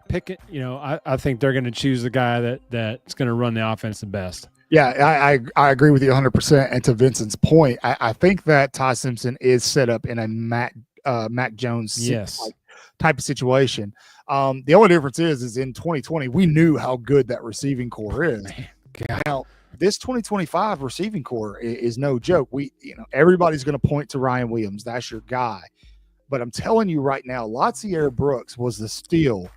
pick it. I think they're going to choose the guy that's going to run the offense the best. Yeah, I agree with you 100%. And to Vincent's point, I think that Ty Simpson is set up in a Mac Jones type of situation. The only difference is in 2020 we knew how good that receiving core is. Now, this 2025 receiving core is no joke. Everybody's going to point to Ryan Williams. That's your guy. But I'm telling you right now, Latsier Brooks was the steal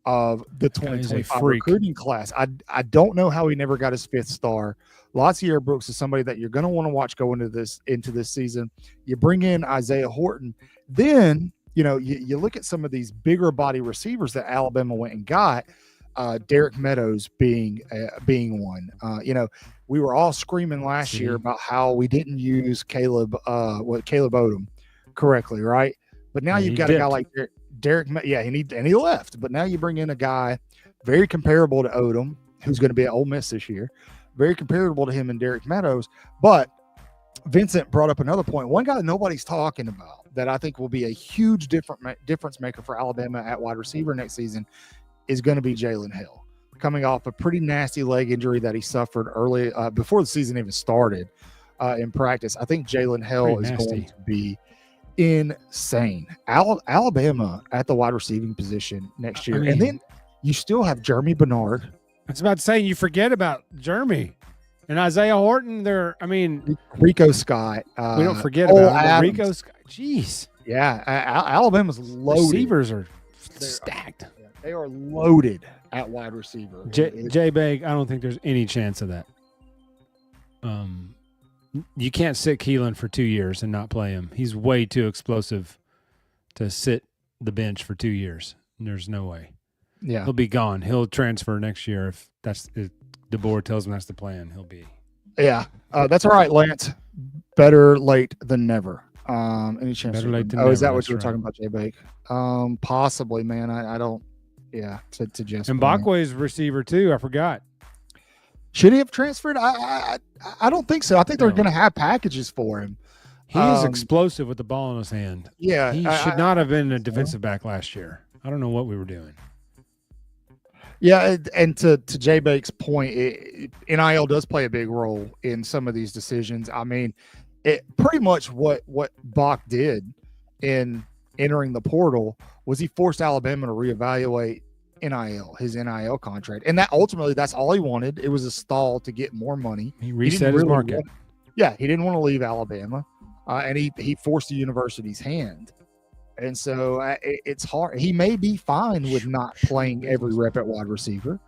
of the 2025 recruiting class. I don't know how he never got his 5th star. Latsier Brooks is somebody that you're going to want to watch go into this season. You bring in Isaiah Horton. Then, you look at some of these bigger body receivers that Alabama went and got, Derek Meadows being one. We were all screaming last year about how we didn't use Caleb Odom correctly, right? But now you've got a guy like Derek. And he left. But now you bring in a guy very comparable to Odom, who's going to be at Ole Miss this year, very comparable to him and Derek Meadows. But Vincent brought up another point. One guy that nobody's talking about that I think will be a huge difference maker for Alabama at wide receiver next season is going to be Jalen Hill, coming off a pretty nasty leg injury that he suffered early before the season even started in practice. I think Jalen Hill is going to be insane. Alabama at the wide receiving position next year. And then you still have Jeremy Bernard I was about to say, you forget about Jeremy and Isaiah Horton. Rico Scott. We don't forget Cole about him. Adams. Rico Scott. Jeez. Yeah, Alabama's loaded. Receivers are stacked. They are loaded at wide receiver. Jay Bag, I don't think there's any chance of that. You can't sit Keelan for 2 years and not play him. He's way too explosive to sit the bench for 2 years. There's no way. Yeah, He'll be gone. He'll transfer next year if the board tells him that's the plan. He'll be. Yeah, that's all right, Lance. Better late than never. Any chance? Better late than Is that never, what you were that's talking about, Jay Bake? Possibly, man. I don't. Yeah, to Jessica. And Bakwe's receiver too. I forgot. Should he have transferred? I don't think so. I think they're No. going to have packages for him. He is explosive with the ball in his hand. Yeah, He should not have been a defensive back last year. I don't know what we were doing. Yeah, and to Jay Bake's point, NIL does play a big role in some of these decisions. I mean, it pretty much what Bach did in entering the portal was he forced Alabama to reevaluate his NIL contract, and that ultimately that's all he wanted. It was a stall to get more money. He reset his market. He didn't want to leave Alabama, and he forced the university's hand. And so it's hard. He may be fine with not playing every rep at wide receiver,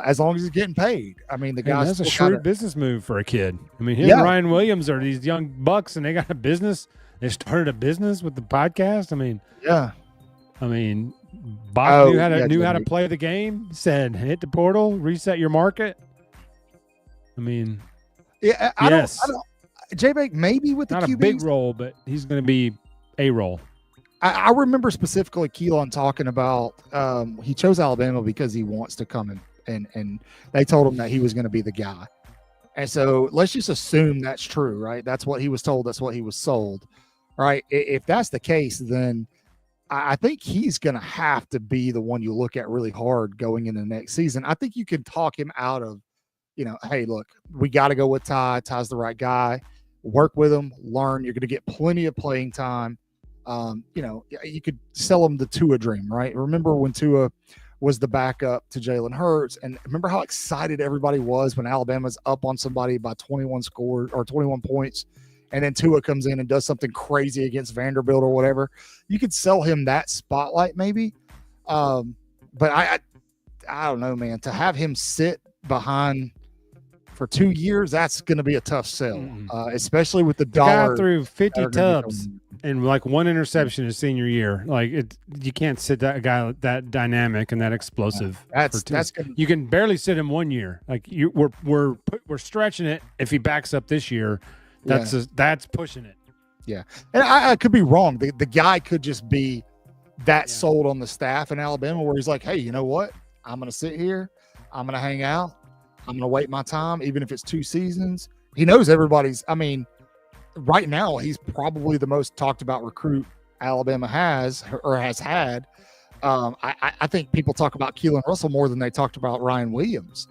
as long as he's getting paid. I mean, the guy's that's a still shrewd business move for a kid. I mean, him Yeah. and Ryan Williams are these young bucks, and they got a business. They started a business with the podcast. Yeah. Bach Oh, knew how to Jay-Bake. play the game. Said, hit the portal, reset your market. I mean, Yeah. I don't. J-Bake maybe with the not QBs. a big role, but he's going to be a role. I remember specifically Keelan talking about he chose Alabama because he wants to come in, and they told him that he was going to be the guy. And so let's just assume that's true, right? That's what he was told. That's what he was sold, right? If that's the case, then I think he's going to have to be the one you look at really hard going into next season. I think you can talk him out of, hey, look, we got to go with Ty. Ty's the right guy. Work with him, learn. You're going to get plenty of playing time. You could sell him the Tua dream, right? Remember when Tua was the backup to Jalen Hurts, and remember how excited everybody was when Alabama's up on somebody by 21 points, and then Tua comes in and does something crazy against Vanderbilt or whatever. You could sell him that spotlight maybe, but I don't know, man. To have him sit behind for 2 years, that's going to be a tough sell, especially with the dollar. Guy threw 50 that are gonna be tubs coming. and like one interception his senior year. Like you can't sit that guy that dynamic and that explosive. That's gonna, You can barely sit him 1 year. Like we're stretching it. If he backs up this year, that's pushing it. yeah. And I could be wrong. The guy could just be that sold on the staff in Alabama, where he's like, hey, you know what? I'm going to sit here. I'm going to hang out. I'm going to wait my time, even if it's 2 seasons. He knows everybody's. I mean, right now, he's probably the most talked about recruit Alabama has or has had. I think people talk about Keelan Russell more than they talked about Ryan Williams.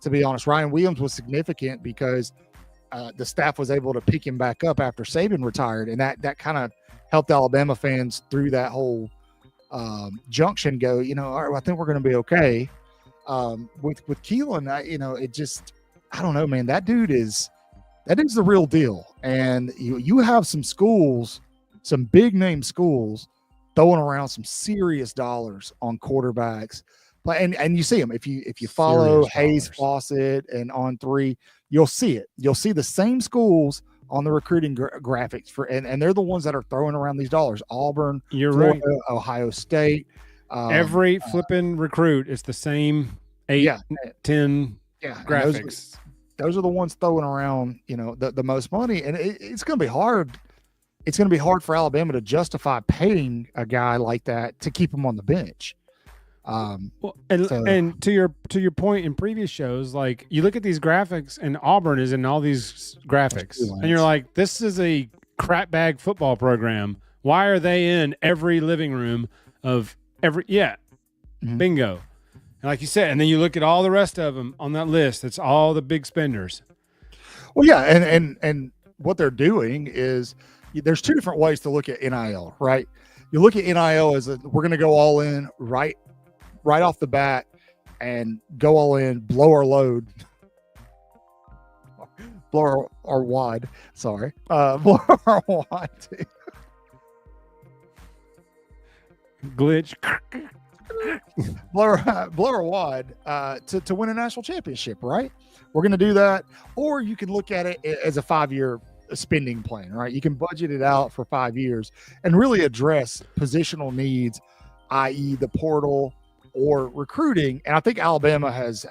To be honest, Ryan Williams was significant because the staff was able to pick him back up after Saban retired, and that kind of helped Alabama fans through that whole junction. Go, all right, well, I think we're going to be okay. With Keelan, I don't know, man. That dude's the real deal, and you have some schools, some big name schools, throwing around some serious dollars on quarterbacks. And you see them if you follow Serious Hayes, dollars. Fawcett, and On3, you'll see it. You'll see the same schools on the recruiting graphics and they're the ones that are throwing around these dollars. Auburn, You're Florida, right. Ohio State. Every flipping recruit is the same 8, 10 yeah, and graphics. those are the ones throwing around, the most money, and it's going to be hard. It's going to be hard for Alabama to justify paying a guy like that to keep him on the bench. And to your point in previous shows, like you look at these graphics, and Auburn is in all these graphics, and you're like, this is a crap bag football program. Why are they in every living room of every? Yeah, bingo. And like you said, and then you look at all the rest of them on that list. It's all the big spenders. Well, yeah, and what they're doing is there's 2 different ways to look at NIL, right? You look at NIL as we're going to go all in right off the bat, and go all in, blow our load, blow our wad. Sorry, blow our wad. Glitch. blow our wad to win a national championship, right? We're going to do that. Or you can look at it as a 5-year spending plan, right? You can budget it out for 5 years and really address positional needs, i.e. the portal or recruiting. And I think Alabama has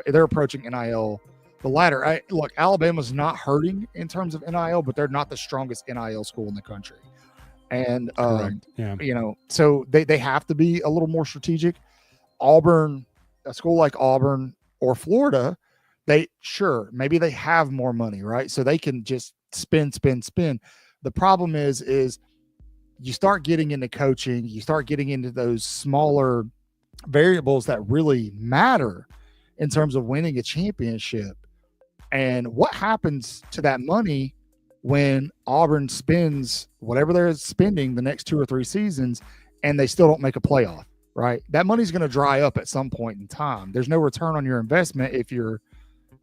they're approaching NIL the latter. Look, Alabama's not hurting in terms of NIL, but they're not the strongest NIL school in the country. And, so they have to be a little more strategic. Auburn, a school like Auburn or Florida, maybe they have more money, right? So they can just spin. The problem is you start getting into coaching, you start getting into those smaller variables that really matter in terms of winning a championship. And what happens to that money when Auburn spends whatever they're spending the next 2 or 3 seasons and they still don't make a playoff, right? That money's going to dry up at some point in time. There's no return on your investment if you're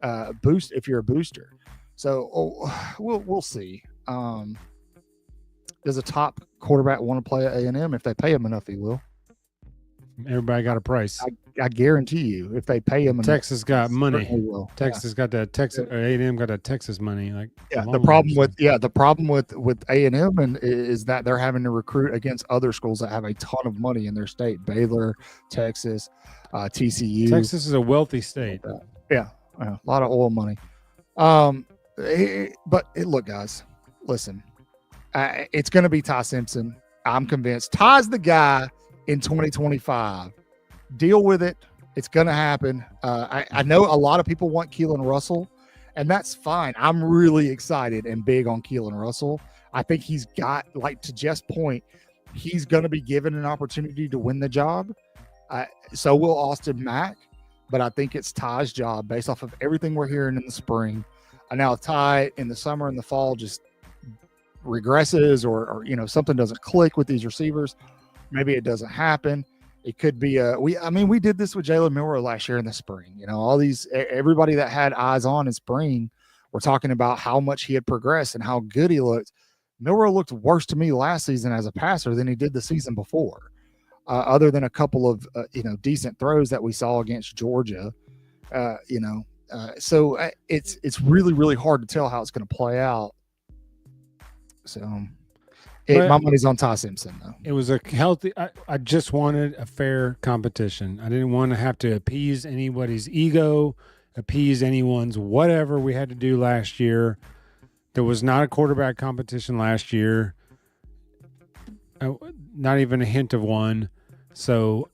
a booster. So we'll see. Does a top quarterback want to play at A&M? If they pay him enough, he will. Everybody got a price. I guarantee you, if they pay him enough, Texas got money. Will. Texas got that Texas, or A&M got that Texas money. Like the problem with A&M is that they're having to recruit against other schools that have a ton of money in their state. Baylor, Texas, TCU. Texas is a wealthy state. Yeah, a lot of oil money. Look, guys, listen. It's going to be Ty Simpson. I'm convinced. Ty's the guy in 2025. Deal with it. It's going to happen. I know a lot of people want Keelan Russell, and that's fine. I'm really excited and big on Keelan Russell. I think he's got, like to Jeff's point, he's going to be given an opportunity to win the job. So will Austin Mack, but I think it's Ty's job based off of everything we're hearing in the spring. And now Ty in the summer and the fall just regresses or something doesn't click with these receivers. Maybe it doesn't happen. It could be we did this with Jalen Milroe last year in the spring. Everybody that had eyes on in spring were talking about how much he had progressed and how good he looked. Milroe looked worse to me last season as a passer than he did the season before, other than a couple of decent throws that we saw against Georgia. So it's really, really hard to tell how it's going to play out. So my money's on Ty Simpson, though. It was a healthy. I just wanted a fair competition. I didn't want to have to appease anybody's ego, appease anyone's whatever we had to do last year. There was not a quarterback competition last year, not even a hint of one. So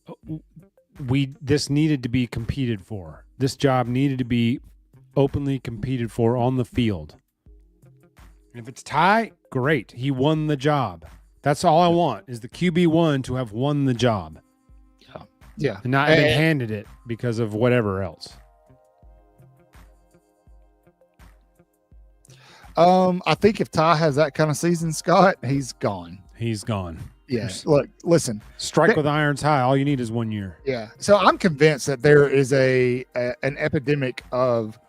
this needed to be competed for. This job needed to be openly competed for on the field. And if it's Ty, great. He won the job. That's all I want is the QB1 to have won the job. Yeah. And not been handed it because of whatever else. I think if Ty has that kind of season, Scott, he's gone. He's gone. Yeah. Look, listen. Strike with irons high. All you need is 1 year. Yeah. So I'm convinced that there is an epidemic of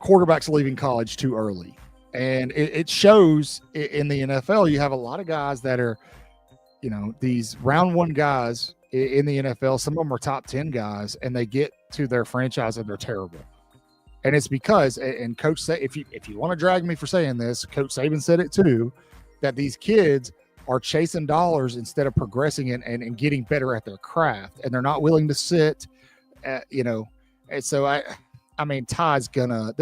quarterbacks leaving college too early. And it shows in the NFL. You have a lot of guys that are, these round one guys in the NFL. Some of them are top 10 guys, and they get to their franchise and they're terrible. And it's because, and Coach say, if you want to drag me for saying this, Coach Saban said it too, that these kids are chasing dollars instead of progressing and getting better at their craft, and they're not willing to sit. And so Ty's gonna.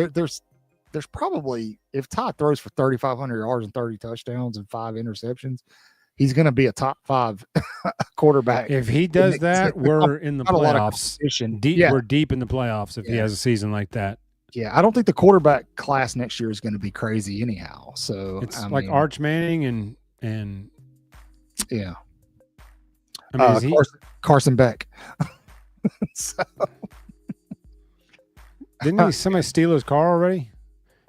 There's probably, if Ty throws for 3,500 yards and 30 touchdowns and 5 interceptions, he's going to be a top 5 quarterback. If he does that, we're in the playoffs. We're deep in the playoffs if he has a season like that. Yeah, I don't think the quarterback class next year is going to be crazy anyhow. So it's Arch Manning and yeah. Carson Beck. So. Didn't somebody steal his car already?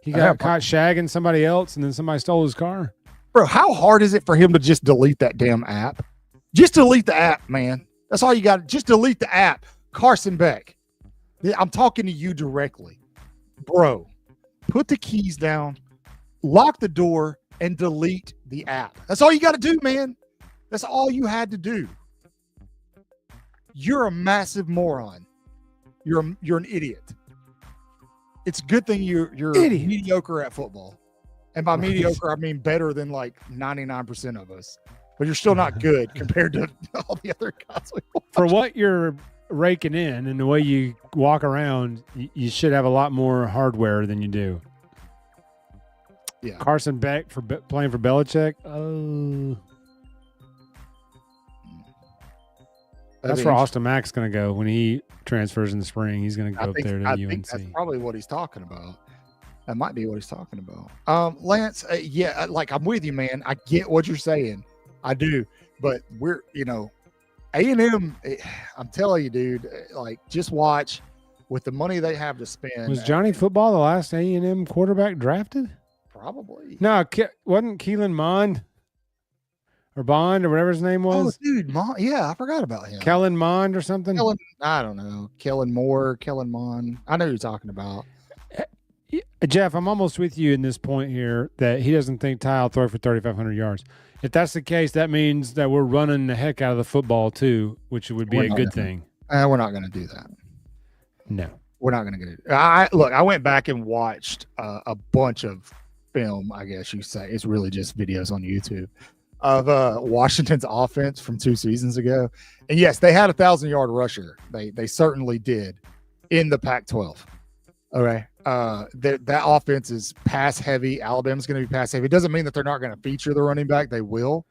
He got caught shagging somebody else, and then somebody stole his car. Bro, how hard is it for him to just delete that damn app? Just delete the app, man. That's all you got. Just delete the app. Carson Beck. I'm talking to you directly. Bro, put the keys down, lock the door, and delete the app. That's all you got to do, man. That's all you had to do. You're a massive moron. You're an idiot. It's a good thing you're mediocre at football. And by mediocre, I mean better than like 99% of us. But you're still not good compared to all the other guys we watch. For what you're raking in and the way you walk around, you should have a lot more hardware than you do. Yeah. Carson Beck for playing for Belichick. Oh. That's where Austin Mack's going to go when he transfers in the spring. He's going to go up there to UNC. I think that's probably what he's talking about. That might be what he's talking about. Lance, yeah, like I'm with you, man. I get what you're saying. I do. But we're, A&M, I'm telling you, dude, like just watch with the money they have to spend. Was Johnny Football the last A&M quarterback drafted? Probably. No, wasn't Keelan Mond or Bond or whatever his name was? Oh, dude, yeah, I forgot about him. Kellen Mond or something? I don't know. Kellen Mond. I know who you're talking about. Jeff, I'm almost with you in this point here that he doesn't think Ty will throw for 3,500 yards. If that's the case, that means that we're running the heck out of the football too, which would be a good thing. We're not going to do that. No. We're not going to get it. I went back and watched a bunch of film, I guess you say. It's really just videos on YouTube of Washington's offense from 2 seasons ago. And yes, they had a 1,000-yard rusher. They certainly did in the Pac-12. All right. That offense is pass heavy. Alabama's going to be pass heavy. It doesn't mean that they're not going to feature the running back. They will.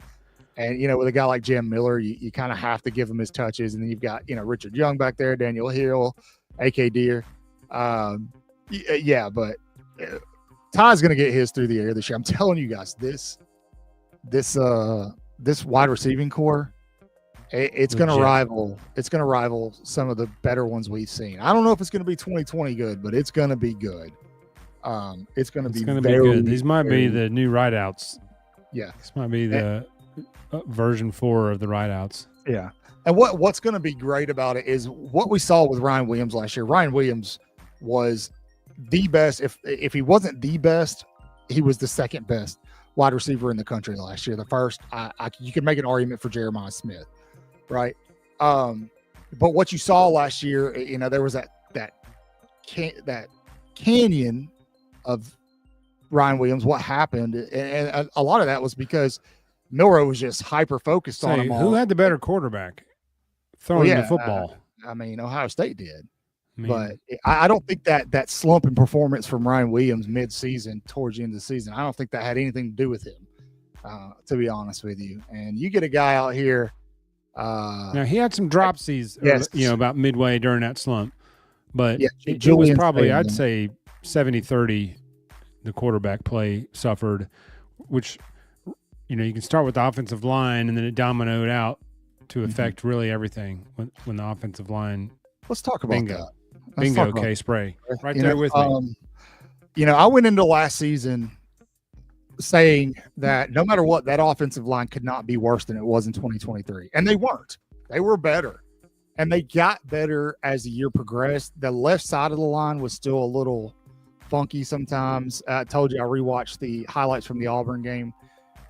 And, with a guy like Jam Miller, you kind of have to give him his touches. And then you've got, Richard Young back there, Daniel Hill, A.K. Deere. Yeah, but Ty's going to get his through the air this year. I'm telling you guys, this wide receiving core, it's going to rival. It's going to rival some of the better ones we've seen. I don't know if it's going to be 2020 good, but it's going to be good. It's going to be good. These might be the new rideouts. Yeah, this might be the version 4 of the rideouts. Yeah, and what's going to be great about it is what we saw with Ryan Williams last year. Ryan Williams was the best. If he wasn't the best, he was the second best wide receiver in the country last year. The first, you can make an argument for Jeremiah Smith. Right. But what you saw last year, there was that canyon of Ryan Williams. What happened? And a lot of that was because Milroe was just hyper focused on him. Who had the better quarterback throwing the football? Ohio State did. But I don't think that slump in performance from Ryan Williams mid-season towards the end of the season, I don't think that had anything to do with him, to be honest with you. And you get a guy out here. Now he had some dropsies, about midway during that slump, but it was probably, I'd say 70-30, the quarterback play suffered, which, you can start with the offensive line and then it dominoed out to affect really everything when the offensive line. Let's talk about that. Bingo, K-Spray. Right there with me. I went into last season saying that no matter what, that offensive line could not be worse than it was in 2023. And they weren't. They were better. And they got better as the year progressed. The left side of the line was still a little funky sometimes. I told you I rewatched the highlights from the Auburn game.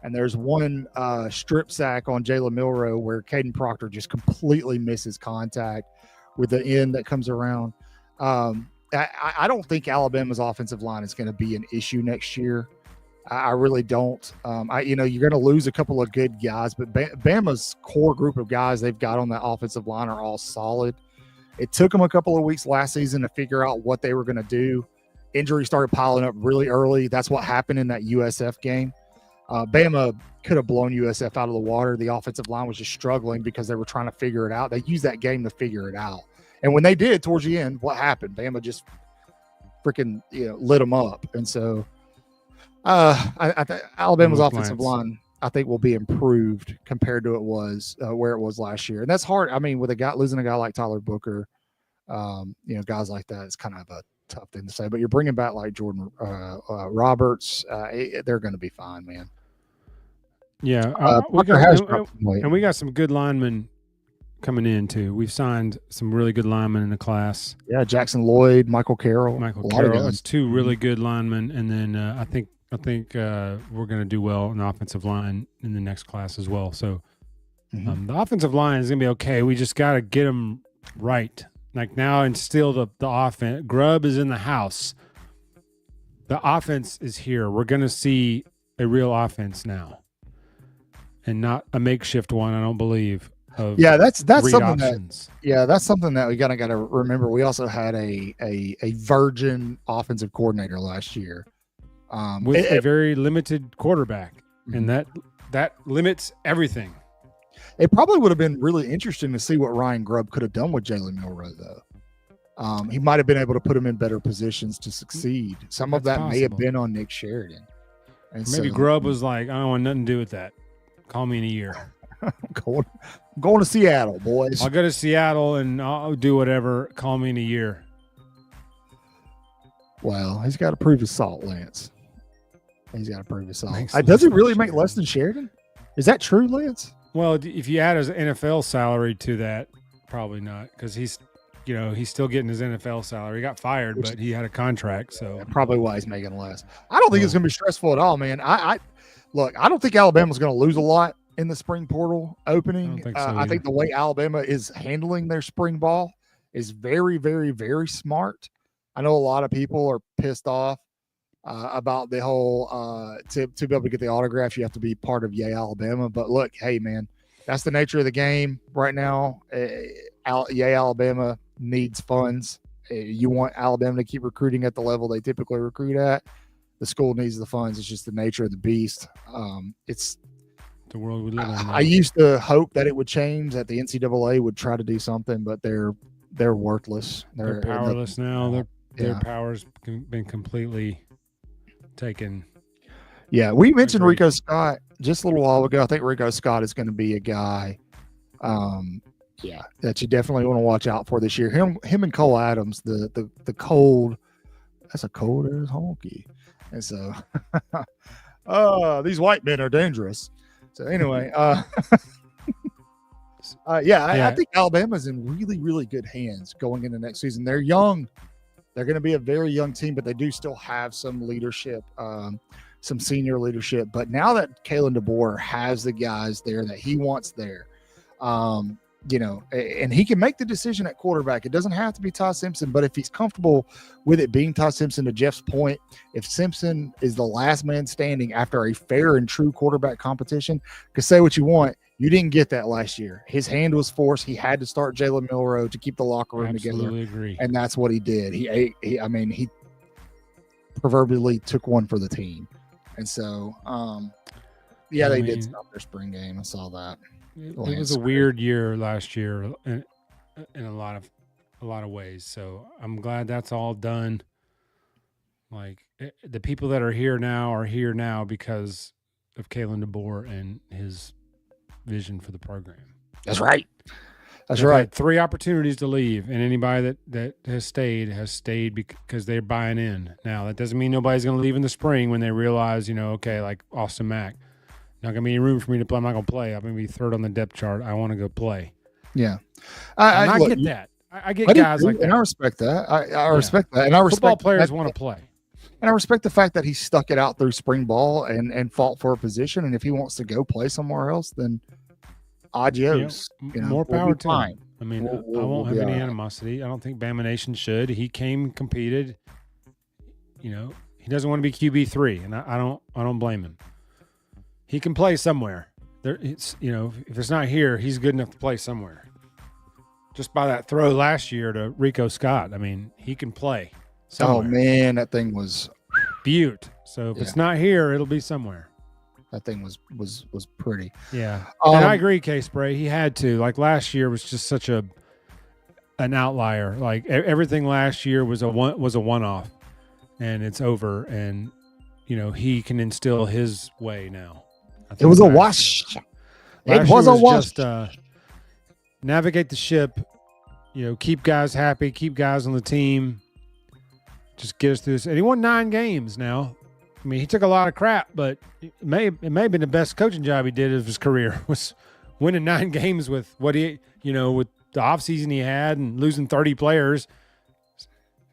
And there's one strip sack on Jalen Milroe where Caden Proctor just completely misses contact with the end that comes around. I don't think Alabama's offensive line is going to be an issue next year. I really don't. You're going to lose a couple of good guys, but Bama's core group of guys they've got on that offensive line are all solid. It took them a couple of weeks last season to figure out what they were going to do. Injuries started piling up really early. That's what happened in that USF game. Bama could have blown USF out of the water. The offensive line was just struggling because they were trying to figure it out. They used that game to figure it out. And when they did towards the end, what happened? Bama just freaking lit them up. And so I think Alabama's offensive line, I think, will be improved compared to where it was last year. And that's hard. I mean, with losing a guy like Tyler Booker, guys like that, it's kind of a tough thing to say. But you're bringing back like Jordan Roberts. They're going to be fine, man. Yeah. We got some good linemen coming in too. We've signed some really good linemen in the class. Yeah, Jackson Lloyd, Michael Carroll. Michael a lot of Carroll. guys. That's two really good linemen, and then I think we're going to do well in the offensive line in the next class as well. So the offensive line is going to be okay. We just got to get them right. Like now, instill the offense. Grubb is in the house. The offense is here. We're going to see a real offense now, and not a makeshift one. I don't believe. That's something options. that's something that we got to remember. We also had a virgin offensive coordinator last year with a very limited quarterback, and that limits everything. It probably would have been really interesting to see what Ryan Grubb could have done with Jalen Milroe, though. He might have been able to put him in better positions to succeed. Some of that may have been on Nick Sheridan. And maybe Grubb was like, I don't want nothing to do with that. Call me in a year. I'm going to Seattle, boys. I'll go to Seattle and I'll do whatever. Call me in a year. Well, he's got to prove his salt, Lance. He's got to prove his salt. Makes Does he less really than make Sheridan. less than Sheridan? Is that true, Lance? Well, if you add his NFL salary to that, probably not, because he's still getting his NFL salary. He got fired, but he had a contract, so That's probably why he's making less. I don't think it's going to be stressful at all, man. I don't think Alabama's going to lose a lot in the spring portal opening. I don't think so I think the way Alabama is handling their spring ball is very, very, very smart. I know a lot of people are pissed off about the whole to be able to get the autograph, you have to be part of Yay Alabama. But look, hey, man, that's the nature of the game right now. Yay Alabama needs funds. You want Alabama to keep recruiting at the level they typically recruit at. The school needs the funds. It's just the nature of the beast. It's the world we live in. I used to hope that it would change, that the NCAA would try to do something, but they're worthless. They're powerless now. Their power's been completely taken. Yeah, we mentioned Agreed. Rico Scott just a little while ago. I think Rico Scott is going to be a guy, that you definitely want to watch out for this year. Him and Cole Adams, the cold. That's a cold as honky. And so, these white men are dangerous. So anyway, I think Alabama's in really, really good hands going into next season. They're young. They're going to be a very young team, but they do still have some leadership, some senior leadership. But now that Kalen DeBoer has the guys there that he wants there, and he can make the decision at quarterback. It doesn't have to be Ty Simpson, but if he's comfortable with it being Ty Simpson, to Jeff's point, if Simpson is the last man standing after a fair and true quarterback competition, because say what you want, you didn't get that last year. His hand was forced. He had to start Jalen Milroe to keep the locker room together. Absolutely agree. And that's what he did. He proverbially took one for the team. And so, they did stop their spring game. I saw that. It was a weird year last year in a lot of ways. So I'm glad that's all done. Like the people that are here now because of Kalen DeBoer and his vision for the program. That's right. That's They've right. had 3 opportunities to leave, and anybody that has stayed because they're buying in. Now that doesn't mean nobody's going to leave in the spring when they realize, like Austin Mack, not going to be any room for me to play. I'm not going to play. I'm going to be third on the depth chart. I want to go play. Yeah, I get that. I get guys like that. And I respect that. I respect that. And I respect football players want to play. And I respect the fact that he stuck it out through spring ball and fought for a position. And if he wants to go play somewhere else, then adios. More power to him. I mean, I won't have any right. animosity. I don't think Bama Nation should. He came, competed. He doesn't want to be QB3, and I don't blame him. He can play somewhere. If it's not here, he's good enough to play somewhere. Just by that throw last year to Rico Scott, I mean, he can play somewhere. Oh man, that thing was Butte. So if it's not here, it'll be somewhere. That thing was pretty. Yeah, and I agree, K-Spray. He had to. Like last year was just such an outlier. Like everything last year was a one-off, and it's over. And he can instill his way now. It was a wash. It was a wash. Just navigate the ship. Keep guys happy. Keep guys on the team. Just get us through this. And he won 9 games now. I mean, he took a lot of crap, but it may have been the best coaching job he did of his career was winning 9 games with what with the offseason he had and losing 30 players.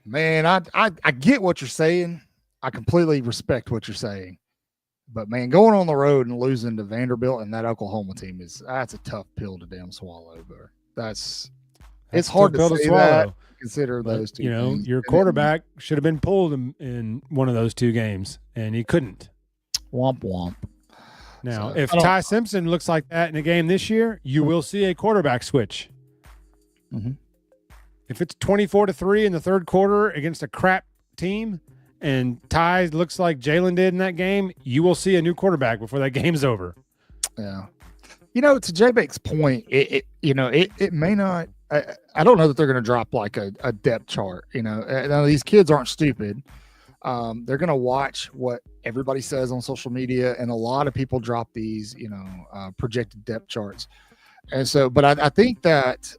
Man, I get what you're saying. I completely respect what you're saying. But, man, going on the road and losing to Vanderbilt and that Oklahoma team that's a tough pill to damn swallow, bro. It's hard to say that. Consider those two things. Your quarterback should have been pulled in one of those 2 games, and he couldn't. Womp womp. Now, if Ty Simpson looks like that in a game this year, you will see a quarterback switch. Mm-hmm. If it's 24-3 in the third quarter against a crap team, and Ty looks like Jalen did in that game, you will see a new quarterback before that game's over. Yeah. To J-Bake's point, it may not. I don't know that they're going to drop like a depth chart. Now these kids aren't stupid. They're going to watch what everybody says on social media, and a lot of people drop these, projected depth charts. And so, but I think that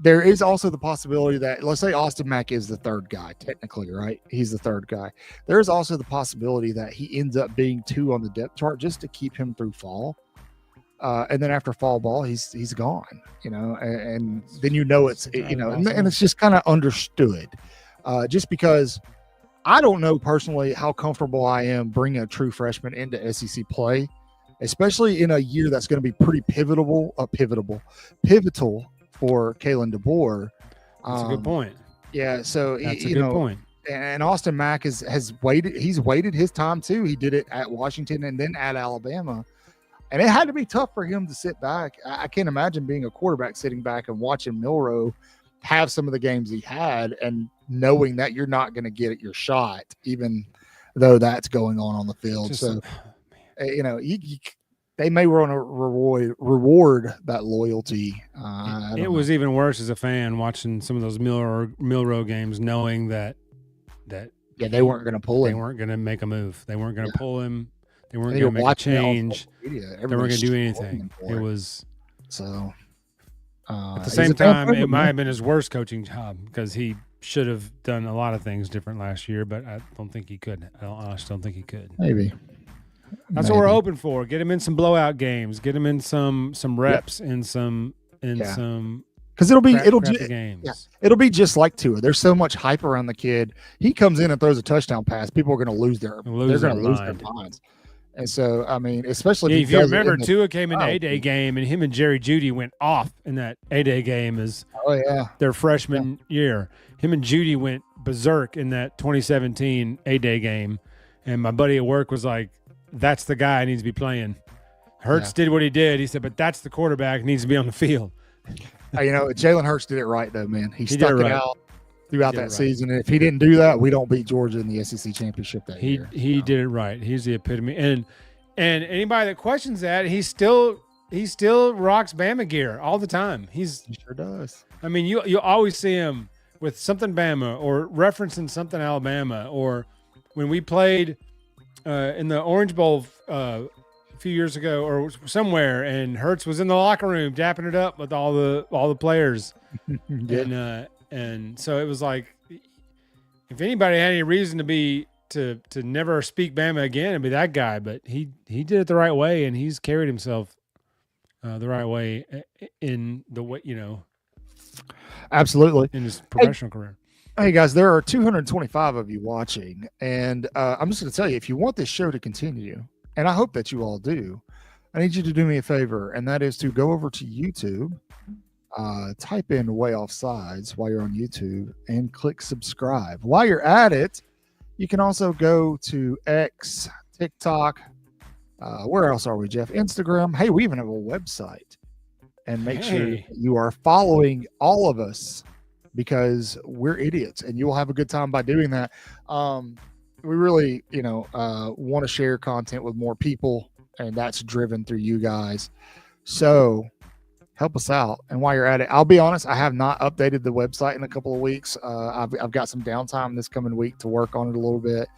there is also the possibility that, let's say Austin Mack is the third guy, technically, right? He's the third guy. There is also the possibility that he ends up being 2 on the depth chart just to keep him through fall. And then after fall ball, he's gone, and then and it's just kind of understood. Just because I don't know personally how comfortable I am bringing a true freshman into SEC play, especially in a year that's going to be pretty pivotal for Kalen DeBoer. That's a good point. Yeah, so that's a good point. And Austin Mack has waited. He's waited his time too. He did it at Washington and then at Alabama, and it had to be tough for him to sit back. I can't imagine being a quarterback sitting back and watching Milroe have some of the games he had and knowing that you're not going to get your shot, even though that's going on the field. They may want to reward that loyalty. It was even worse as a fan watching some of those Milroe games, knowing that they weren't going to pull him. They weren't going to make a move. They weren't going to pull him. They weren't going to make a change. They weren't going to do anything. It was so. At the same time, it might have been his worst coaching job because he should have done a lot of things different last year, but I don't think he could. I honestly don't think he could. Maybe. That's what we're hoping for. Get him in some blowout games. Get him in some reps in some because it'll be games. Yeah, it'll be just like Tua. There's so much hype around the kid. He comes in and throws a touchdown pass. People are going to lose their minds. And so, I mean, especially if you remember, Tua came in the A-Day game, and him and Jerry Jeudy went off in that A-Day game as their freshman year. Him and Jeudy went berserk in that 2017 A-Day game, and my buddy at work was like, that's the guy needs to be playing. Hurts did what he did. He said, but that's the quarterback needs to be on the field. Jalen Hurts did it right, though, man. He stuck it out throughout that season. And if he didn't do that, we don't beat Georgia in the SEC championship that year. He did it right. He's the epitome. And anybody that questions that, he still rocks Bama gear all the time. He sure does. I mean, you always see him with something Bama or referencing something Alabama, or when we played in the Orange Bowl a few years ago or somewhere, and Hurts was in the locker room dapping it up with all the players. And so it was like, if anybody had any reason to never speak Bama again, it'd be that guy. But he did it the right way, and he's carried himself the right way in the way, absolutely, in his professional career. Hey guys, there are 225 of you watching, and I'm just going to tell you, if you want this show to continue, and I hope that you all do, I need you to do me a favor, and that is to go over to YouTube, type in Waaaay Offsides while you're on YouTube, and click subscribe. While you're at it, you can also go to X, TikTok, where else are we, Jeff? Instagram. Hey, we even have a website. And make sure you are following all of us, because we're idiots, and you will have a good time by doing that. We really, want to share content with more people, and that's driven through you guys. So help us out. And while you're at it, I'll be honest, I have not updated the website in a couple of weeks. I've got some downtime this coming week to work on it a little bit,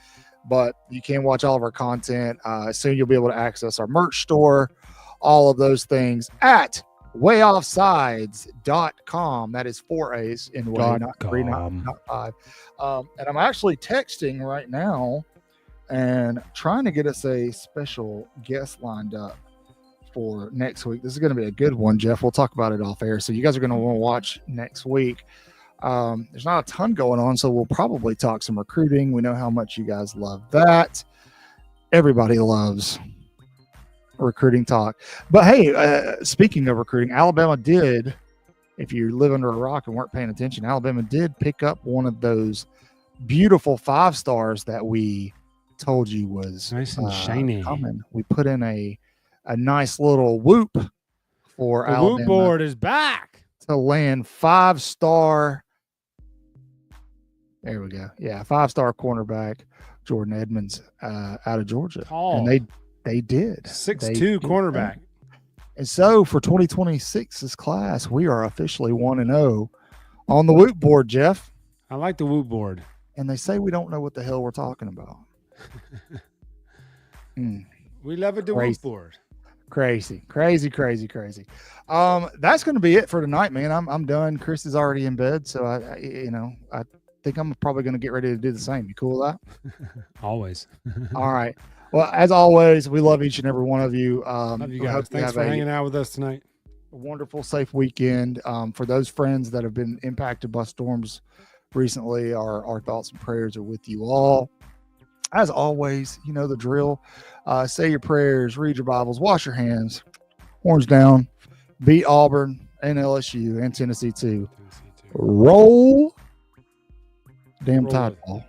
but you can watch all of our content. Soon you'll be able to access our merch store, all of those things at WaaaaayOffsides.com. That is 4 A's in way, not 3, not 5. And I'm actually texting right now and trying to get us a special guest lined up for next week. This is going to be a good one, Jeff. We'll talk about it off air. So you guys are going to want to watch next week. There's not a ton going on, so we'll probably talk some recruiting. We know how much you guys love that. Everybody loves recruiting talk. But hey, speaking of recruiting, Alabama did, if you live under a rock and weren't paying attention, Alabama did pick up one of those beautiful 5 stars that we told you was Nice and shiny. coming. We put in a nice little whoop for The Alabama Whoop board is back. to land 5-star. There we go. Yeah, 5-star cornerback Jordan Edmonds out of Georgia. Tall. And they did. 6'2" cornerback. And so for 2026's class, we are officially 1-0 on the Whoop board, Jeff. I like the Whoop board. And they say we don't know what the hell we're talking about. We love it, the Crazy. Whoop board. Crazy. That's going to be it for tonight, man. I'm done. Chris is already in bed, so I think I'm probably going to get ready to do the same. You cool with that? Always. All right. Well, as always, we love each and every one of you. Love you we hope guys. Thanks have for hanging out with us tonight. a wonderful, safe weekend. For those friends that have been impacted by storms recently, our thoughts and prayers are with you all. As always, you know the drill. Say your prayers, read your Bibles, wash your hands, horns down, beat Auburn and LSU and Tennessee too. Roll damn Roll Tide it. ball.